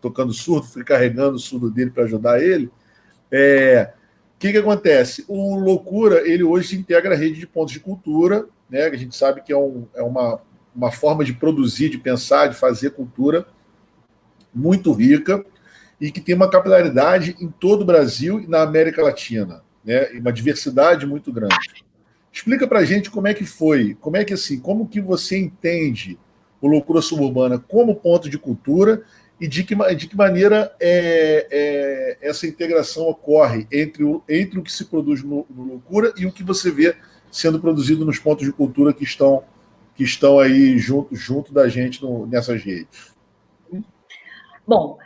tocando surdo, fui carregando o surdo dele para ajudar ele. O que acontece? O Loucura, ele hoje integra a rede de pontos de cultura, né? Que a gente sabe que é uma forma de produzir, de pensar, de fazer cultura muito rica e que tem uma capilaridade em todo o Brasil e na América Latina, né? E uma diversidade muito grande. Explica para a gente como é que foi, como que você entende o Loucura Suburbana como ponto de cultura e de que maneira essa integração ocorre entre o que se produz no Loucura e o que você vê sendo produzido nos pontos de cultura que estão aí junto da gente nessas redes. Bom,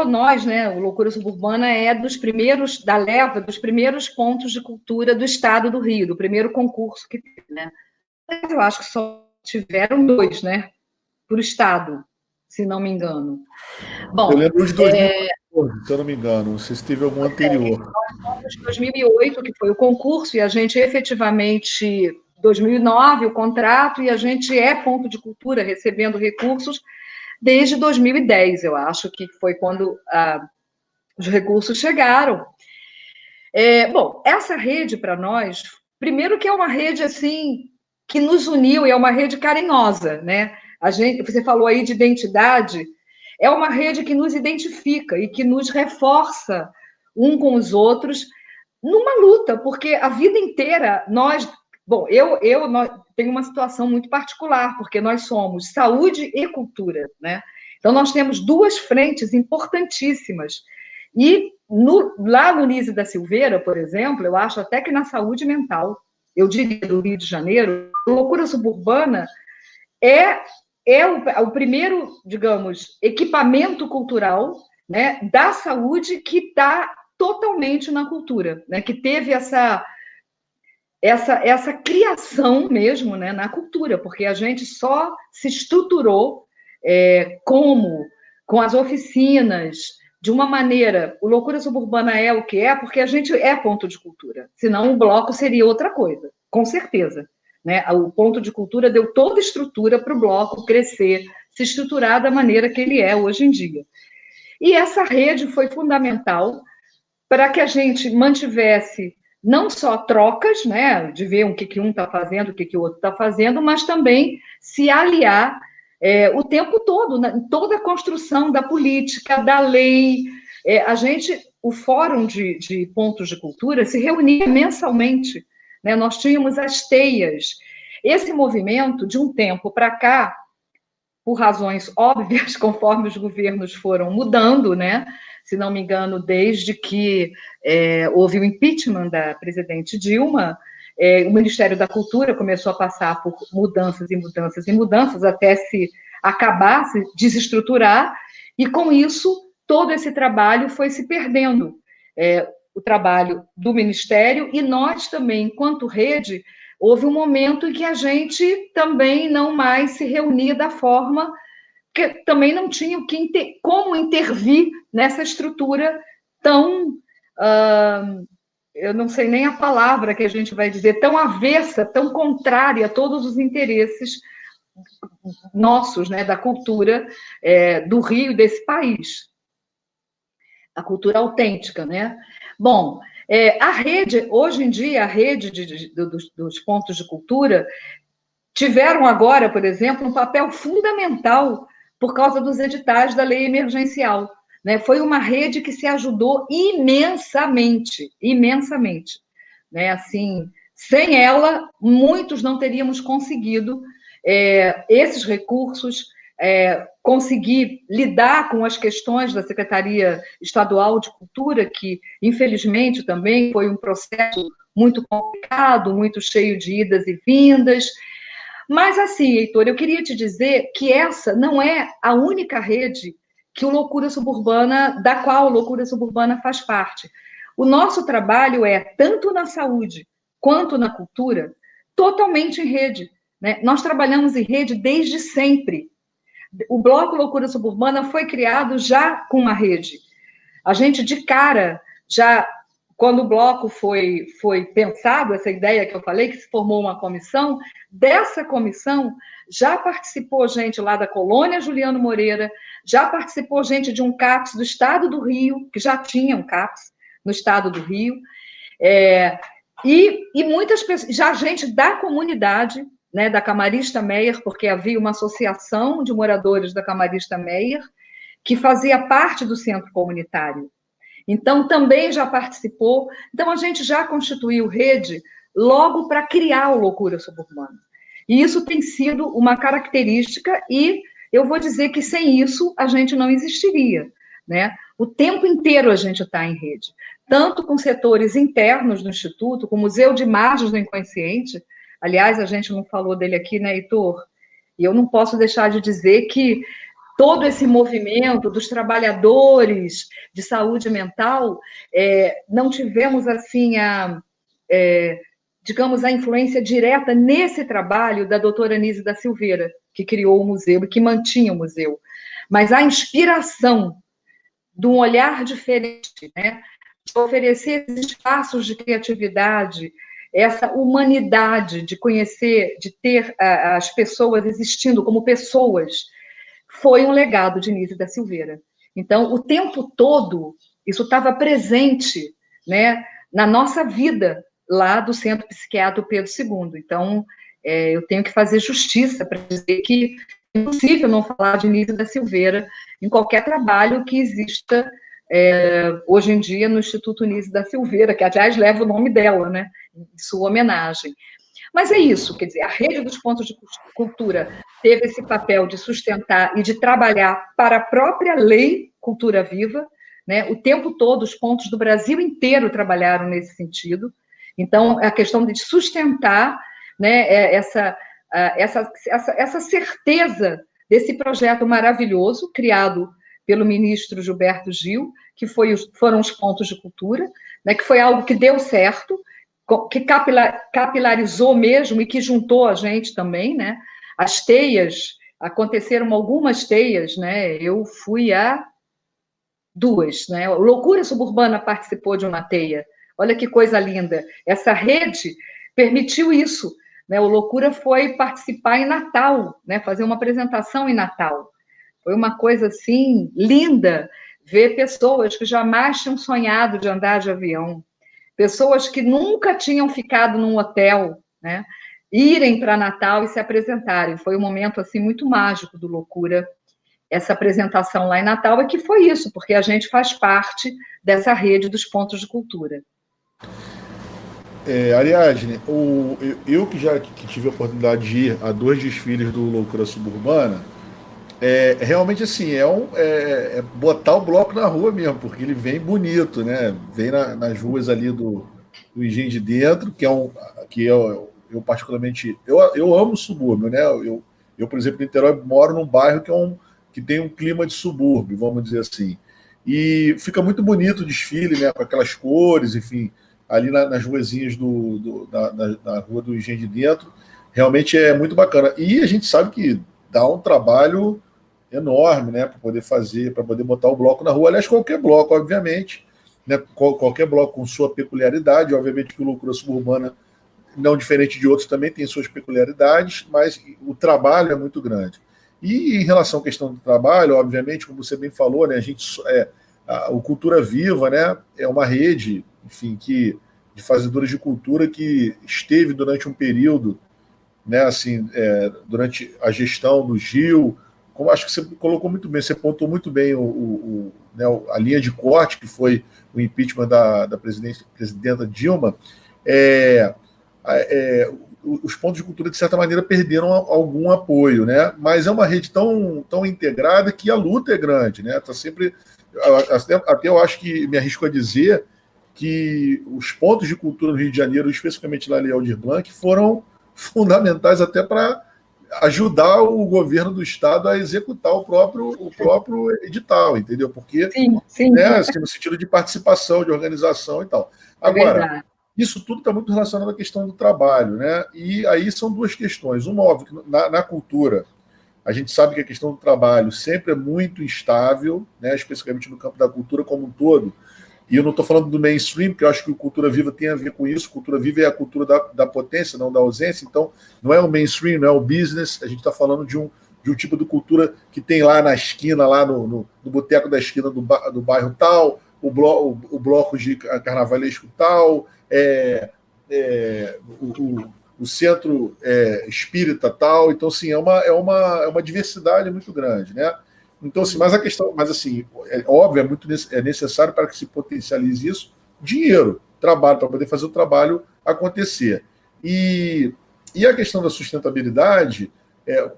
nós, né, o Loucura Suburbana é da leva dos primeiros pontos de cultura do estado do Rio, do primeiro concurso que teve, né? Eu acho que só tiveram 2, né, para o estado, se não me engano. Bom, eu lembro de 2014, se eu não me engano, não sei se teve algum anterior. Nós fomos em 2008, que foi o concurso, e a gente efetivamente, 2009, o contrato, e a gente é ponto de cultura, recebendo recursos, desde 2010, eu acho que foi quando os recursos chegaram. Bom, essa rede para nós, primeiro que é uma rede assim que nos uniu e é uma rede carinhosa, né? Você falou aí de identidade, é uma rede que nos identifica e que nos reforça um com os outros numa luta, porque a vida inteira nós tenho uma situação muito particular, porque nós somos saúde e cultura, né? Então, nós temos 2 frentes importantíssimas. E lá no Nise da Silveira, por exemplo, eu acho até que na saúde mental, eu diria do Rio de Janeiro, a Loucura Suburbana é o primeiro, digamos, equipamento cultural, né, da saúde que está totalmente na cultura, né, que teve essa criação mesmo, né, na cultura, porque a gente só se estruturou com as oficinas, de uma maneira, o Loucura Suburbana é o que é, porque a gente é ponto de cultura, senão o bloco seria outra coisa, com certeza. Né? O ponto de cultura deu toda a estrutura para o bloco crescer, se estruturar da maneira que ele é hoje em dia. E essa rede foi fundamental para que a gente mantivesse não só trocas, né, de ver o que um está fazendo, o que o outro está fazendo, mas também se aliar o tempo todo, em toda a construção da política, da lei. O Fórum de Pontos de Cultura se reunia mensalmente, né, nós tínhamos as teias. Esse movimento, de um tempo para cá, por razões óbvias, conforme os governos foram mudando, né? Se não me engano, desde que houve o impeachment da presidente Dilma, o Ministério da Cultura começou a passar por mudanças e mudanças e mudanças, até se acabar, se desestruturar, e com isso, todo esse trabalho foi se perdendo. O trabalho do Ministério, e nós também, enquanto rede, houve um momento em que a gente também não mais se reunia da forma que também não tinha como intervir nessa estrutura tão, eu não sei nem a palavra que a gente vai dizer, tão avessa, tão contrária a todos os interesses nossos, né, da cultura do Rio, desse país. A cultura autêntica, né? Bom, a rede, hoje em dia, a rede dos pontos de cultura tiveram agora, por exemplo, um papel fundamental por causa dos editais da lei emergencial. Né? Foi uma rede que se ajudou imensamente, imensamente. Né? Assim, sem ela, muitos não teríamos conseguido esses recursos, conseguir lidar com as questões da Secretaria Estadual de Cultura, que, infelizmente, também foi um processo muito complicado, muito cheio de idas e vindas. Mas, assim, Heitor, eu queria te dizer que essa não é a única rede que da qual a Loucura Suburbana faz parte. O nosso trabalho tanto na saúde quanto na cultura, totalmente em rede. Né? Nós trabalhamos em rede desde sempre. O Bloco Loucura Suburbana foi criado já com uma rede. A gente, de cara, já quando o bloco foi pensado, essa ideia que eu falei, que se formou uma comissão, dessa comissão já participou gente lá da Colônia Juliano Moreira, já participou gente de um CAPS do Estado do Rio, que já tinha um CAPS no Estado do Rio, e muitas pessoas, já gente da comunidade, né, da Camarista Meyer, porque havia uma associação de moradores da Camarista Meyer, que fazia parte do centro comunitário. Então, também já participou. Então, a gente já constituiu rede logo para criar o Loucura Suburbana. E isso tem sido uma característica, e eu vou dizer que sem isso a gente não existiria, né? O tempo inteiro a gente está em rede, tanto com setores internos do Instituto, com o Museu de Imagens do Inconsciente. Aliás, a gente não falou dele aqui, né, Heitor? E eu não posso deixar de dizer que todo esse movimento dos trabalhadores de saúde mental, não tivemos, assim, digamos, a influência direta nesse trabalho da doutora Anísia da Silveira, que criou o museu e que mantinha o museu. Mas a inspiração de um olhar diferente, né, de oferecer espaços de criatividade, essa humanidade de conhecer, de ter as pessoas existindo como pessoas, foi um legado de Anísia da Silveira. Então, o tempo todo, isso estava presente, né, na nossa vida, lá do Centro Psiquiátrico Pedro II. Então, eu tenho que fazer justiça para dizer que é impossível não falar de Anísia da Silveira em qualquer trabalho que exista hoje em dia no Instituto Anísia da Silveira, que, aliás, leva o nome dela, né, em sua homenagem. Mas é isso, quer dizer, a Rede dos Pontos de Cultura teve esse papel de sustentar e de trabalhar para a própria lei Cultura Viva, né? O tempo todo, os pontos do Brasil inteiro trabalharam nesse sentido. Então, a questão de sustentar, né, essa certeza desse projeto maravilhoso, criado pelo ministro Gilberto Gil, que foram os pontos de cultura, né, que foi algo que deu certo, que capilarizou mesmo e que juntou a gente também, né? As teias, aconteceram algumas teias, né? Eu fui a 2, né? O Loucura Suburbana participou de uma teia. Olha que coisa linda. Essa rede permitiu isso, né? O Loucura foi participar em Natal, né? Fazer uma apresentação em Natal. Foi uma coisa, assim, linda, ver pessoas que jamais tinham sonhado de andar de avião, pessoas que nunca tinham ficado num hotel, né, irem para Natal e se apresentarem. Foi um momento, assim, muito mágico do Loucura, essa apresentação lá em Natal, e que foi isso, porque a gente faz parte dessa rede dos pontos de cultura. Ariadne, eu que tive a oportunidade de ir a 2 desfiles do Loucura Suburbana, realmente assim, botar o bloco na rua mesmo, porque ele vem bonito, né? Vem nas ruas ali do Engenho de Dentro, que eu particularmente, eu amo o subúrbio, né? Eu, por exemplo, em Niterói, moro num bairro que tem um clima de subúrbio, vamos dizer assim. E fica muito bonito o desfile, né? Com aquelas cores, enfim, ali nas ruazinhas da rua do Engenho de Dentro, realmente é muito bacana. E a gente sabe que dá um trabalho enorme, né, para poder botar o bloco na rua. Aliás, qualquer bloco, obviamente, né, qualquer bloco com sua peculiaridade. Obviamente que o Loucura Suburbana, não diferente de outros, também tem suas peculiaridades, mas o trabalho é muito grande. E em relação à questão do trabalho, obviamente, como você bem falou, né, o Cultura Viva, né, é uma rede, enfim, de fazedores de cultura que esteve durante um período, né, assim, durante a gestão do Gil. Como acho que você colocou muito bem, você pontuou muito bem né, a linha de corte, que foi o impeachment da presidenta Dilma. Os pontos de cultura, de certa maneira, perderam algum apoio, né? Mas é uma rede tão integrada que a luta é grande, né? Tá sempre, até eu acho que me arrisco a dizer que os pontos de cultura no Rio de Janeiro, especificamente lá em Aldir Blanc, foram fundamentais até para ajudar o governo do estado a executar o próprio edital, entendeu? Porque, sim. Né, assim, no sentido de participação, de organização e tal. Agora, isso tudo está muito relacionado à questão do trabalho, né? E aí são 2 questões. Uma, óbvio, na cultura, a gente sabe que a questão do trabalho sempre é muito instável, né? Especificamente no campo da cultura como um todo. E eu não estou falando do mainstream, porque eu acho que o Cultura Viva tem a ver com isso. Cultura Viva é a cultura da potência, não da ausência. Então, não é o mainstream, não é o business. A gente está falando de um tipo de cultura que tem lá na esquina, lá no boteco da esquina do bairro tal, o bloco de carnavalesco tal, o centro espírita tal. Então, assim, é uma diversidade muito grande, né? Então, assim, mas a questão, mas assim, é óbvio, é necessário para que se potencialize isso, dinheiro, trabalho, para poder fazer o trabalho acontecer. E a questão da sustentabilidade,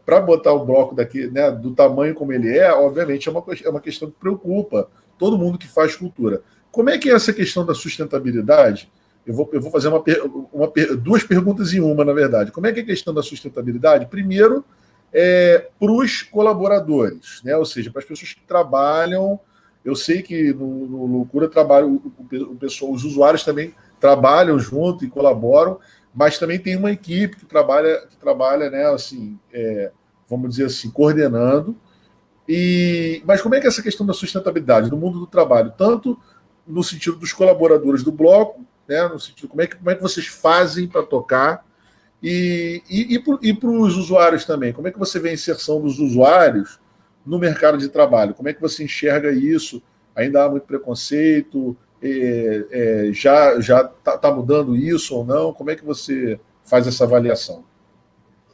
para botar o bloco daqui, né, do tamanho como ele obviamente é uma questão que preocupa todo mundo que faz cultura. Como é que é essa questão da sustentabilidade? Eu vou fazer duas perguntas em uma, na verdade. Como é que é a questão da sustentabilidade? Primeiro, para os colaboradores, né? Ou seja, para as pessoas que trabalham. Eu sei que no Loucura os usuários também trabalham junto e colaboram, mas também tem uma equipe que trabalha, né, assim, vamos dizer assim, coordenando. Mas como é que é essa questão da sustentabilidade no mundo do trabalho, tanto no sentido dos colaboradores do bloco, né, no sentido como é que vocês fazem para tocar, e para os usuários também, como é que você vê a inserção dos usuários no mercado de trabalho? Como é que você enxerga isso? Ainda há muito preconceito? Já está mudando isso ou não? Como é que você faz essa avaliação?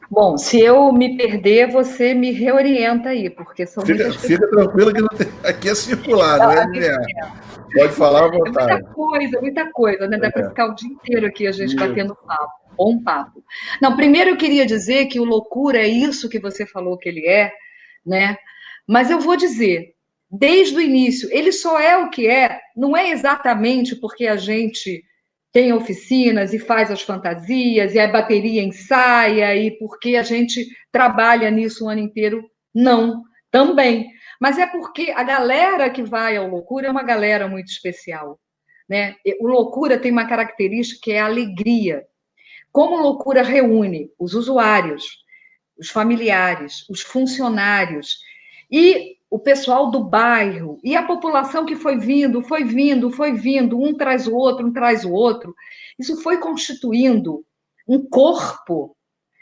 Bom, se eu me perder, você me reorienta aí, porque são muitas pessoas. Fica tranquila que aqui é circular, não é linear. Pode falar à vontade. Muita coisa, né? Dá para ficar o dia inteiro aqui a gente batendo papo. Bom papo. Não, primeiro eu queria dizer que o Loucura é isso que você falou que ele é, né? Mas eu vou dizer, desde o início, ele só é o que não é exatamente porque a gente tem oficinas e faz as fantasias, e a bateria ensaia, e porque a gente trabalha nisso o ano inteiro. Não, também. Mas é porque a galera que vai ao Loucura é uma galera muito especial, né? O Loucura tem uma característica que é a alegria. Como o Loucura reúne os usuários, os familiares, os funcionários e o pessoal do bairro e a população que foi vindo, um traz o outro, isso foi constituindo um corpo.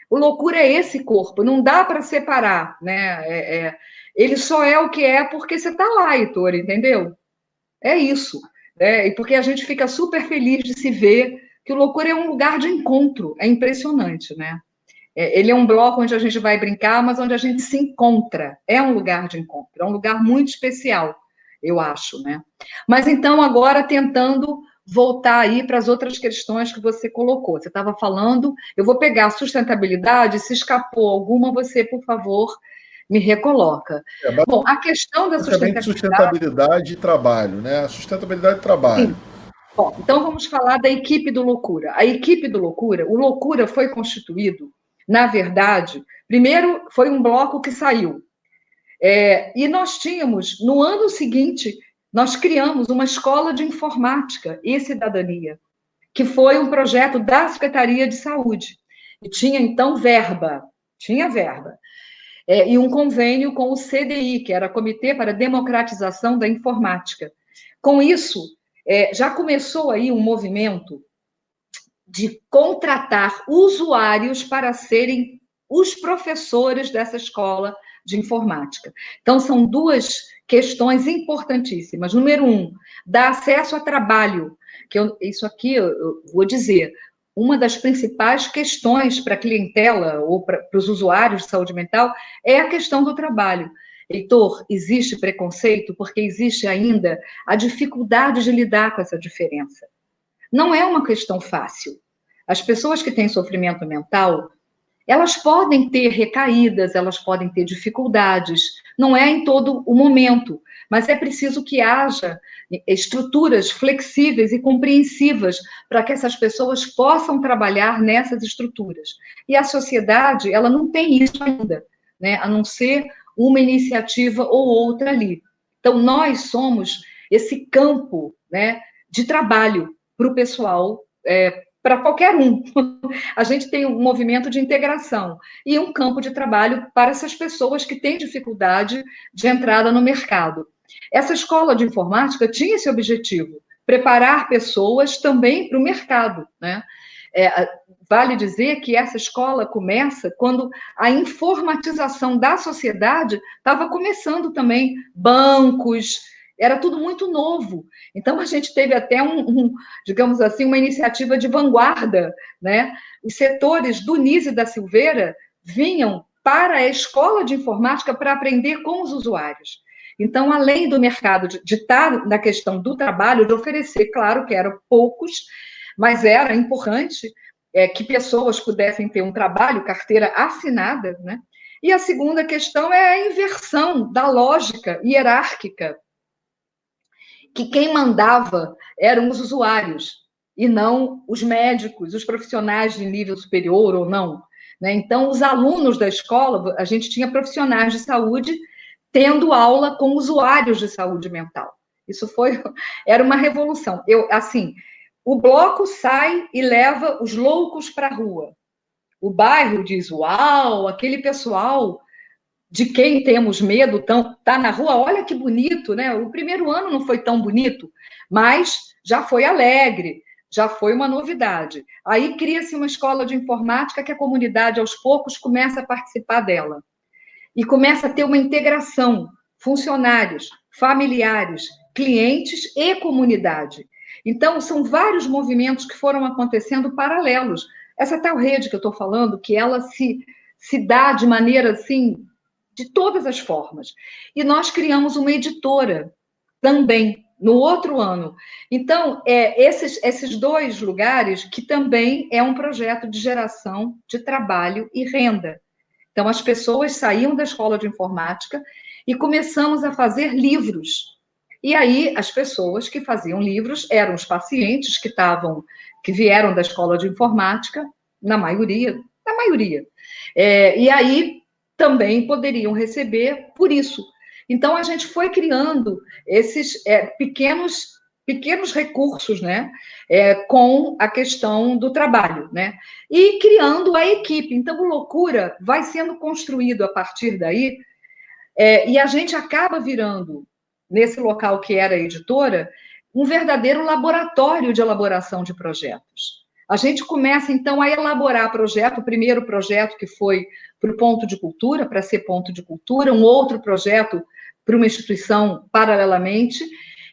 O Loucura é esse corpo, não dá para separar, né? Ele só é o que é porque você está lá, Heitor, entendeu? É isso. E porque a gente fica super feliz de se ver que o Loucura é um lugar de encontro, é impressionante, né? Ele é um bloco onde a gente vai brincar, mas onde a gente se encontra. É um lugar de encontro, é um lugar muito especial, eu acho, né? Mas então, agora tentando voltar aí para as outras questões que você colocou. Você estava falando, eu vou pegar a sustentabilidade, se escapou alguma, você, por favor, me recoloca. Bom, a questão da sustentabilidade e trabalho, né? Sustentabilidade e trabalho. Sim. Bom, então vamos falar da equipe do Loucura. A equipe do Loucura, o Loucura foi constituído, na verdade, primeiro foi um bloco que saiu. E nós tínhamos, no ano seguinte, nós criamos uma escola de informática e cidadania, que foi um projeto da Secretaria de Saúde. E tinha, então, tinha verba. E um convênio com o CDI, que era Comitê para a Democratização da Informática. Com isso, já começou aí um movimento de contratar usuários para serem os professores dessa escola de informática. Então, são duas questões importantíssimas. Número 1, dar acesso a trabalho, isso aqui eu vou dizer, uma das principais questões para a clientela ou para os usuários de saúde mental é a questão do trabalho. Heitor, existe preconceito porque existe ainda a dificuldade de lidar com essa diferença. Não é uma questão fácil. As pessoas que têm sofrimento mental, elas podem ter recaídas, elas podem ter dificuldades, não é em todo o momento, mas é preciso que haja estruturas flexíveis e compreensivas para que essas pessoas possam trabalhar nessas estruturas. E a sociedade, ela não tem isso ainda, né? A não ser uma iniciativa ou outra ali. Então, nós somos esse campo, né, de trabalho para o pessoal, para qualquer um. A gente tem um movimento de integração e um campo de trabalho para essas pessoas que têm dificuldade de entrada no mercado. Essa escola de informática tinha esse objetivo, preparar pessoas também para o mercado, né? Vale dizer que essa escola começa quando a informatização da sociedade estava começando também, bancos, era tudo muito novo. Então, a gente teve até digamos assim, uma iniciativa de vanguarda, né? Os setores do Nise da Silveira vinham para a escola de informática para aprender com os usuários. Então, além do mercado de estar na questão do trabalho, de oferecer, claro que eram poucos, mas era importante que pessoas pudessem ter um trabalho, carteira assinada, né? E a segunda questão é a inversão da lógica hierárquica, que quem mandava eram os usuários, e não os médicos, os profissionais de nível superior ou não, né? Então, os alunos da escola, a gente tinha profissionais de saúde tendo aula com usuários de saúde mental. Isso era uma revolução. Assim, o bloco sai e leva os loucos para a rua. O bairro diz, uau, aquele pessoal de quem temos medo tá na rua, olha que bonito, né? O primeiro ano não foi tão bonito, mas já foi alegre, já foi uma novidade. Aí cria-se uma escola de informática que a comunidade, aos poucos, começa a participar dela. E começa a ter uma integração, funcionários, familiares, clientes e comunidade. Então, são vários movimentos que foram acontecendo paralelos. Essa tal rede que eu estou falando, que ela se dá de maneira, assim, de todas as formas. E nós criamos uma editora também, no outro ano. Então, esses dois lugares, que também é um projeto de geração de trabalho e renda. Então, as pessoas saíam da escola de informática e começamos a fazer livros. E aí, as pessoas que faziam livros eram os pacientes que vieram da escola de informática, na maioria. E aí, também poderiam receber por isso. Então, a gente foi criando esses pequenos recursos, né, com a questão do trabalho, né, e criando a equipe. Então, o Loucura vai sendo construído a partir daí, e a gente acaba virando, nesse local que era a editora, um verdadeiro laboratório de elaboração de projetos. A gente começa, então, a elaborar projeto, o primeiro projeto que foi para o ponto de cultura, para ser ponto de cultura, um outro projeto para uma instituição paralelamente,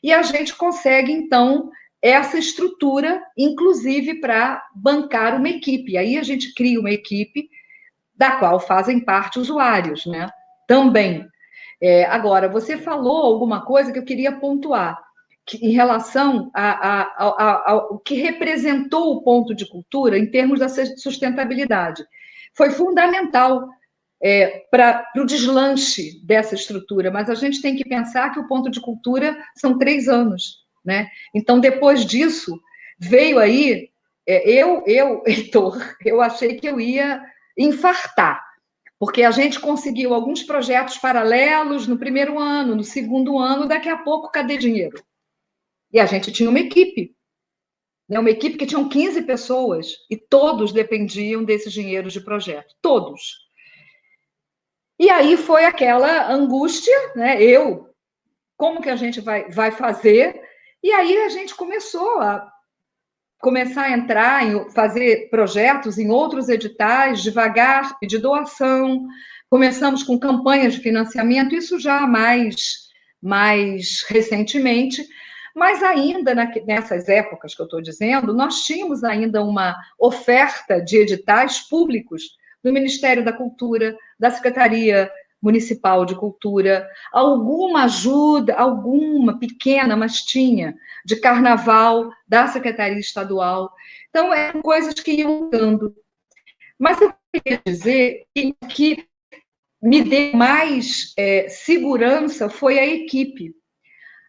e a gente consegue, então, essa estrutura, inclusive para bancar uma equipe. Aí a gente cria uma equipe da qual fazem parte usuários, né? Também. Agora, você falou alguma coisa que eu queria pontuar, em relação ao que representou o ponto de cultura em termos da sustentabilidade. Foi fundamental para o deslanche dessa estrutura, mas a gente tem que pensar que o ponto de cultura são 3 anos, né? Então, depois disso, veio aí, Heitor, eu achei que eu ia infartar, porque a gente conseguiu alguns projetos paralelos no primeiro ano, no segundo ano, daqui a pouco, cadê dinheiro? E a gente tinha uma equipe, né? Uma equipe que tinham 15 pessoas, e todos dependiam desses dinheiros de projeto, todos. E aí foi aquela angústia, né? Como que a gente vai fazer? E aí a gente começar a entrar, fazer projetos em outros editais, devagar, pedir doação. Começamos com campanhas de financiamento, isso já mais recentemente, mas ainda nessas épocas que eu estou dizendo, nós tínhamos ainda uma oferta de editais públicos do Ministério da Cultura, da Secretaria Municipal de Cultura, alguma ajuda, alguma pequena, mas tinha, de carnaval, da Secretaria Estadual. Então, eram coisas que iam dando. Mas eu queria dizer que me deu mais segurança foi a equipe.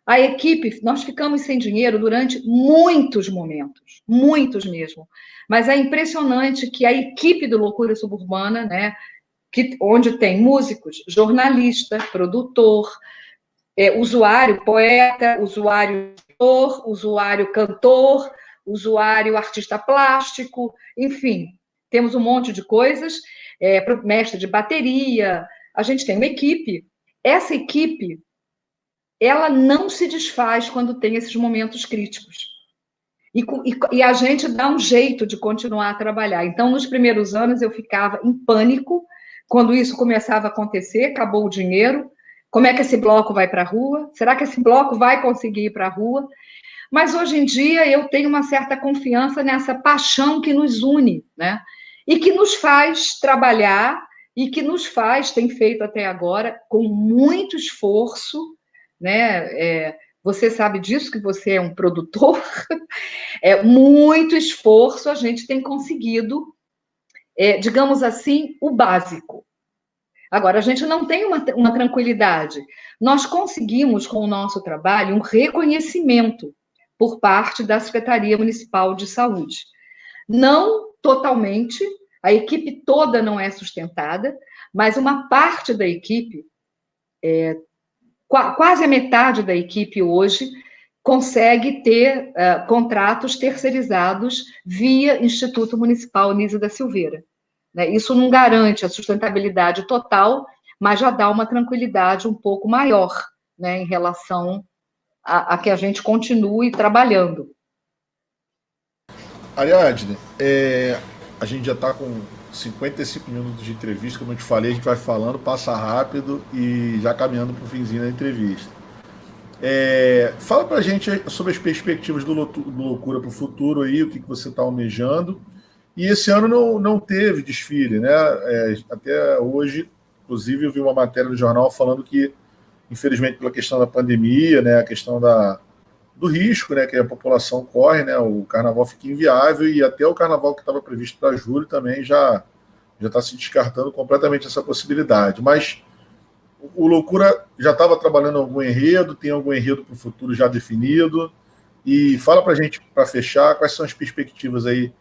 A equipe, nós ficamos sem dinheiro durante muitos momentos, muitos mesmo. Mas é impressionante que a equipe do Loucura Suburbana, né, onde tem músicos, jornalista, produtor, usuário poeta, usuário ator, usuário cantor, usuário artista plástico, enfim, temos um monte de coisas, mestre de bateria, a gente tem uma equipe. Essa equipe ela não se desfaz quando tem esses momentos críticos. E a gente dá um jeito de continuar a trabalhar. Então, nos primeiros anos, eu ficava em pânico quando isso começava a acontecer, acabou o dinheiro, como é que esse bloco vai para a rua? Será que esse bloco vai conseguir ir para a rua? Mas, hoje em dia, eu tenho uma certa confiança nessa paixão que nos une, né? E que nos faz trabalhar, e que nos faz, tem feito até agora, com muito esforço, né? Você sabe disso, que você é um produtor, muito esforço, a gente tem conseguido, digamos assim, o básico. Agora, a gente não tem uma tranquilidade. Nós conseguimos, com o nosso trabalho, um reconhecimento por parte da Secretaria Municipal de Saúde. Não totalmente, a equipe toda não é sustentada, mas uma parte da equipe, quase a metade da equipe hoje, consegue ter contratos terceirizados via Instituto Municipal Anísio da Silveira. Né? Isso não garante a sustentabilidade total, mas já dá uma tranquilidade um pouco maior, né, em relação a que a gente continue trabalhando. Ariadne, a gente já está com 55 minutos de entrevista, como eu te falei, a gente vai falando, passa rápido e já caminhando para o finzinho da entrevista. Fala pra gente sobre as perspectivas do Loucura para o futuro aí, o que você está almejando. E esse ano não teve desfile, né? Até hoje, inclusive, eu vi uma matéria no jornal falando que, infelizmente, pela questão da pandemia, né, a questão do risco, né, que a população corre, né, o carnaval fica inviável, e até o carnaval que estava previsto para julho também já está se descartando completamente essa possibilidade. Mas o Loucura já estava trabalhando algum enredo, tem algum enredo para o futuro já definido? E fala para a gente, para fechar, quais são as perspectivas aí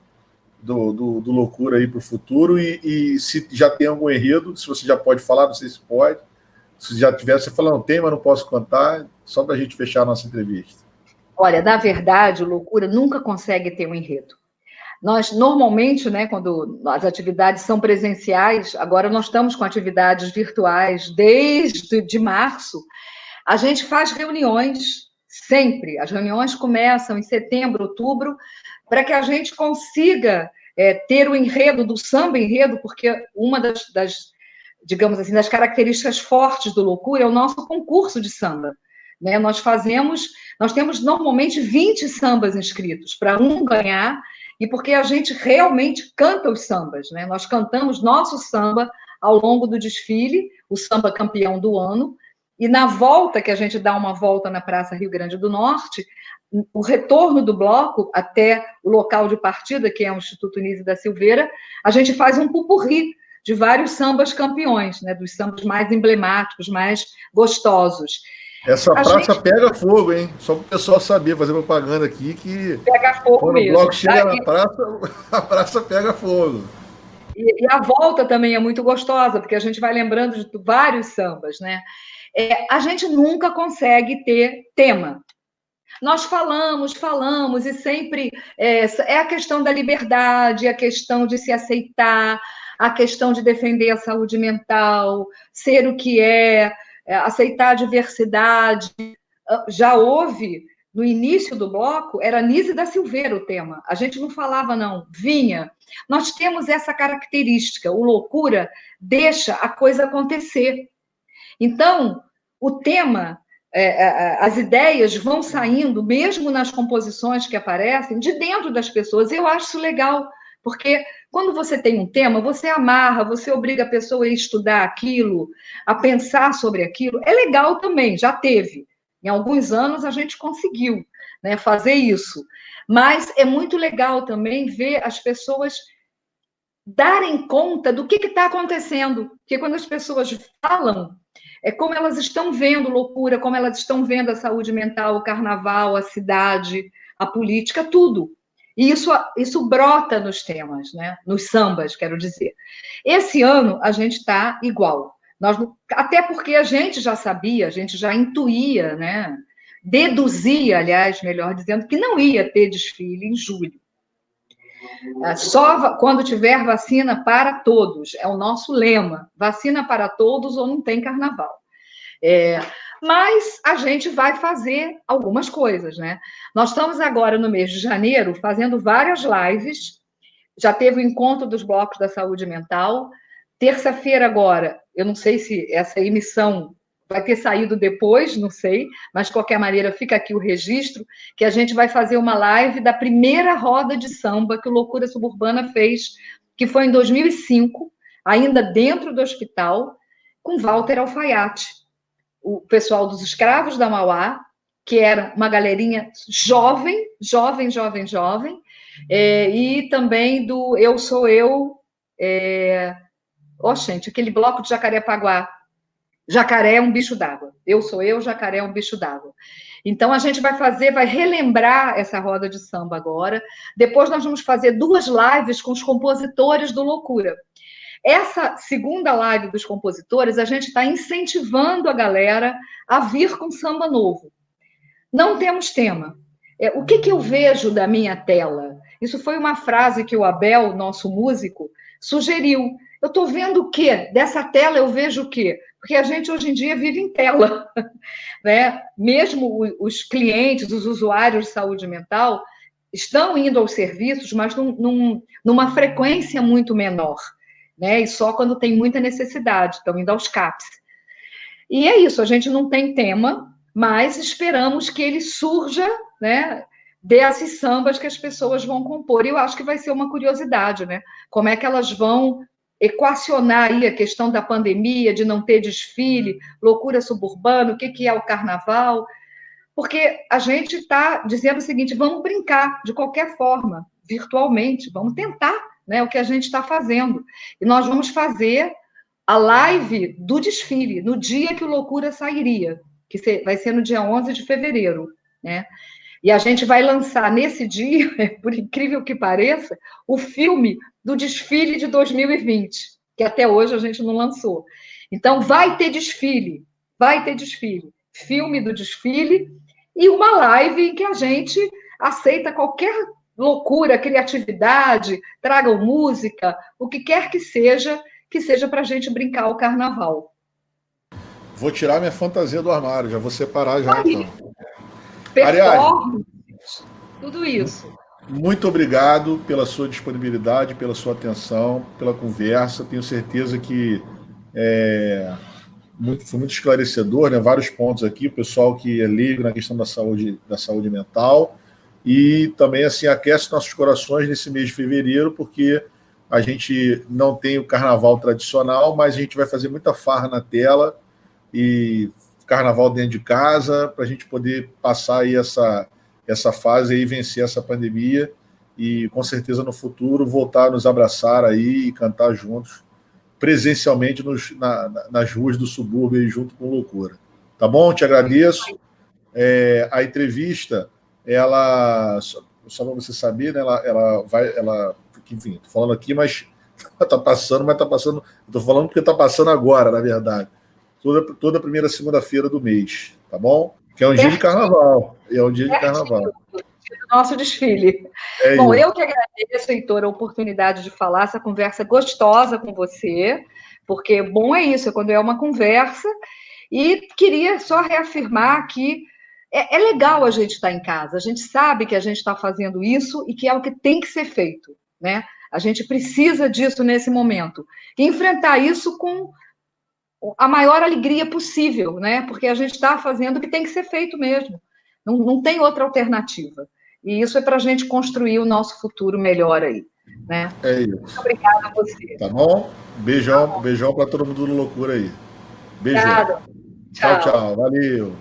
do Loucura aí para o futuro, e se já tem algum enredo, se você já pode falar, não sei se pode, se já tiver, você fala, não tem, mas não posso contar, só para a gente fechar a nossa entrevista. Olha, na verdade, o Loucura nunca consegue ter um enredo. Nós, normalmente, né, quando as atividades são presenciais, agora nós estamos com atividades virtuais desde março, a gente faz reuniões sempre. As reuniões começam em setembro, outubro, para que a gente consiga ter o enredo do samba enredo, porque uma digamos assim, das características fortes do Loucura é o nosso concurso de samba. Né? Nós temos normalmente 20 sambas inscritos para um ganhar, e porque a gente realmente canta os sambas, né? Nós cantamos nosso samba ao longo do desfile, o samba campeão do ano, e na volta, que a gente dá uma volta na Praça Rio Grande do Norte, o retorno do bloco até o local de partida, que é o Instituto Anísio da Silveira, a gente faz um pupurri de vários sambas campeões, né? Dos sambas mais emblemáticos, mais gostosos. Essa praça pega fogo, hein? Só para o pessoal saber, fazer propaganda aqui, que pega fogo quando mesmo. O bloco chega na praça, a praça pega fogo. E a volta também é muito gostosa, porque a gente vai lembrando de vários sambas, né? A gente nunca consegue ter tema. Nós falamos, e sempre é a questão da liberdade, a questão de se aceitar, a questão de defender a saúde mental, ser o que aceitar a diversidade. Já houve, no início do bloco, era Anísio da Silveira o tema. A gente não falava, não, vinha. Nós temos essa característica, o Loucura deixa a coisa acontecer. Então, o tema, as ideias vão saindo, mesmo nas composições que aparecem, de dentro das pessoas. Eu acho isso legal, porque quando você tem um tema, você amarra, você obriga a pessoa a estudar aquilo, a pensar sobre aquilo. É legal também, já teve. Em alguns anos a gente conseguiu, né, fazer isso. Mas é muito legal também ver as pessoas darem conta do que está acontecendo. Porque quando as pessoas falam, é como elas estão vendo Loucura, como elas estão vendo a saúde mental, o carnaval, a cidade, a política, tudo. E isso brota nos temas, né? Nos sambas, quero dizer. Esse ano a gente está igual. Até porque a gente já sabia, a gente já intuía, né? Deduzia, aliás, melhor dizendo, que não ia ter desfile em julho. Só quando tiver vacina para todos, é o nosso lema. Vacina para todos ou não tem carnaval. Mas a gente vai fazer algumas coisas, né? Nós estamos agora no mês de janeiro fazendo várias lives. Já teve o encontro dos blocos da saúde mental. Terça-feira agora, eu não sei se essa emissão vai ter saído depois, não sei, mas de qualquer maneira fica aqui o registro, que a gente vai fazer uma live da primeira roda de samba que o Loucura Suburbana fez, que foi em 2005, ainda dentro do hospital, com Walter Alfaiate, o pessoal dos Escravos da Mauá, que era uma galerinha jovem, e também do Eu Sou Eu, gente, aquele bloco de Jacarepaguá, Jacaré é um bicho d'água. Eu sou eu, jacaré é um bicho d'água. Então, a gente vai relembrar essa roda de samba agora. Depois, nós vamos fazer 2 lives com os compositores do Loucura. Essa segunda live dos compositores, a gente está incentivando a galera a vir com samba novo. Não temos tema. O que eu vejo da minha tela? Isso foi uma frase que o Abel, nosso músico, sugeriu. Eu estou vendo o quê? Dessa tela eu vejo o quê? Porque a gente hoje em dia vive em tela, né? Mesmo os clientes, os usuários de saúde mental estão indo aos serviços, mas numa frequência muito menor, né? E só quando tem muita necessidade, estão indo aos CAPs. E é isso, a gente não tem tema, mas esperamos que ele surja, né, desses sambas que as pessoas vão compor. E eu acho que vai ser uma curiosidade, né? Como é que elas vão equacionar aí a questão da pandemia, de não ter desfile, loucura suburbana, o que é o carnaval, porque a gente está dizendo o seguinte, vamos brincar de qualquer forma, virtualmente, vamos tentar, né, o que a gente está fazendo. E nós vamos fazer a live do desfile, no dia que o Loucura sairia, que vai ser no dia 11 de fevereiro, né? E a gente vai lançar nesse dia, por incrível que pareça, o filme do desfile de 2020, que até hoje a gente não lançou. Então, vai ter desfile, filme do desfile e uma live em que a gente aceita qualquer loucura, criatividade, tragam música, o que quer que seja para a gente brincar o carnaval. Vou tirar minha fantasia do armário, já vou separar já, então. Performance, tudo isso. Muito obrigado pela sua disponibilidade, pela sua atenção, pela conversa. Tenho certeza que foi muito esclarecedor, né? Vários pontos aqui, o pessoal que é leigo na questão da saúde mental. E também assim, aquece nossos corações nesse mês de fevereiro, porque a gente não tem o carnaval tradicional, mas a gente vai fazer muita farra na tela e carnaval dentro de casa, para a gente poder passar aí essa fase e vencer essa pandemia e, com certeza, no futuro, voltar a nos abraçar aí e cantar juntos, presencialmente nas ruas do subúrbio, aí, junto com Loucura. Tá bom? Te agradeço. A entrevista, ela, só para você saber, né, enfim, estou falando aqui, mas está passando, estou falando porque está passando agora, na verdade. Toda primeira segunda-feira do mês, tá bom? Que é um dia de carnaval. Nosso desfile. Bom, eu que agradeço, Heitor, a oportunidade de falar essa conversa gostosa com você, porque bom é isso, é quando é uma conversa, e queria só reafirmar que é legal a gente estar em casa, a gente sabe que a gente está fazendo isso e que é o que tem que ser feito, né? A gente precisa disso nesse momento. E enfrentar isso com a maior alegria possível, né? Porque a gente está fazendo o que tem que ser feito mesmo. Não tem outra alternativa. E isso é para a gente construir o nosso futuro melhor aí, né? É isso. Muito obrigada a você. Tá bom? Beijão para todo mundo do Loucura aí. Beijão. Obrigada. Tchau. Valeu.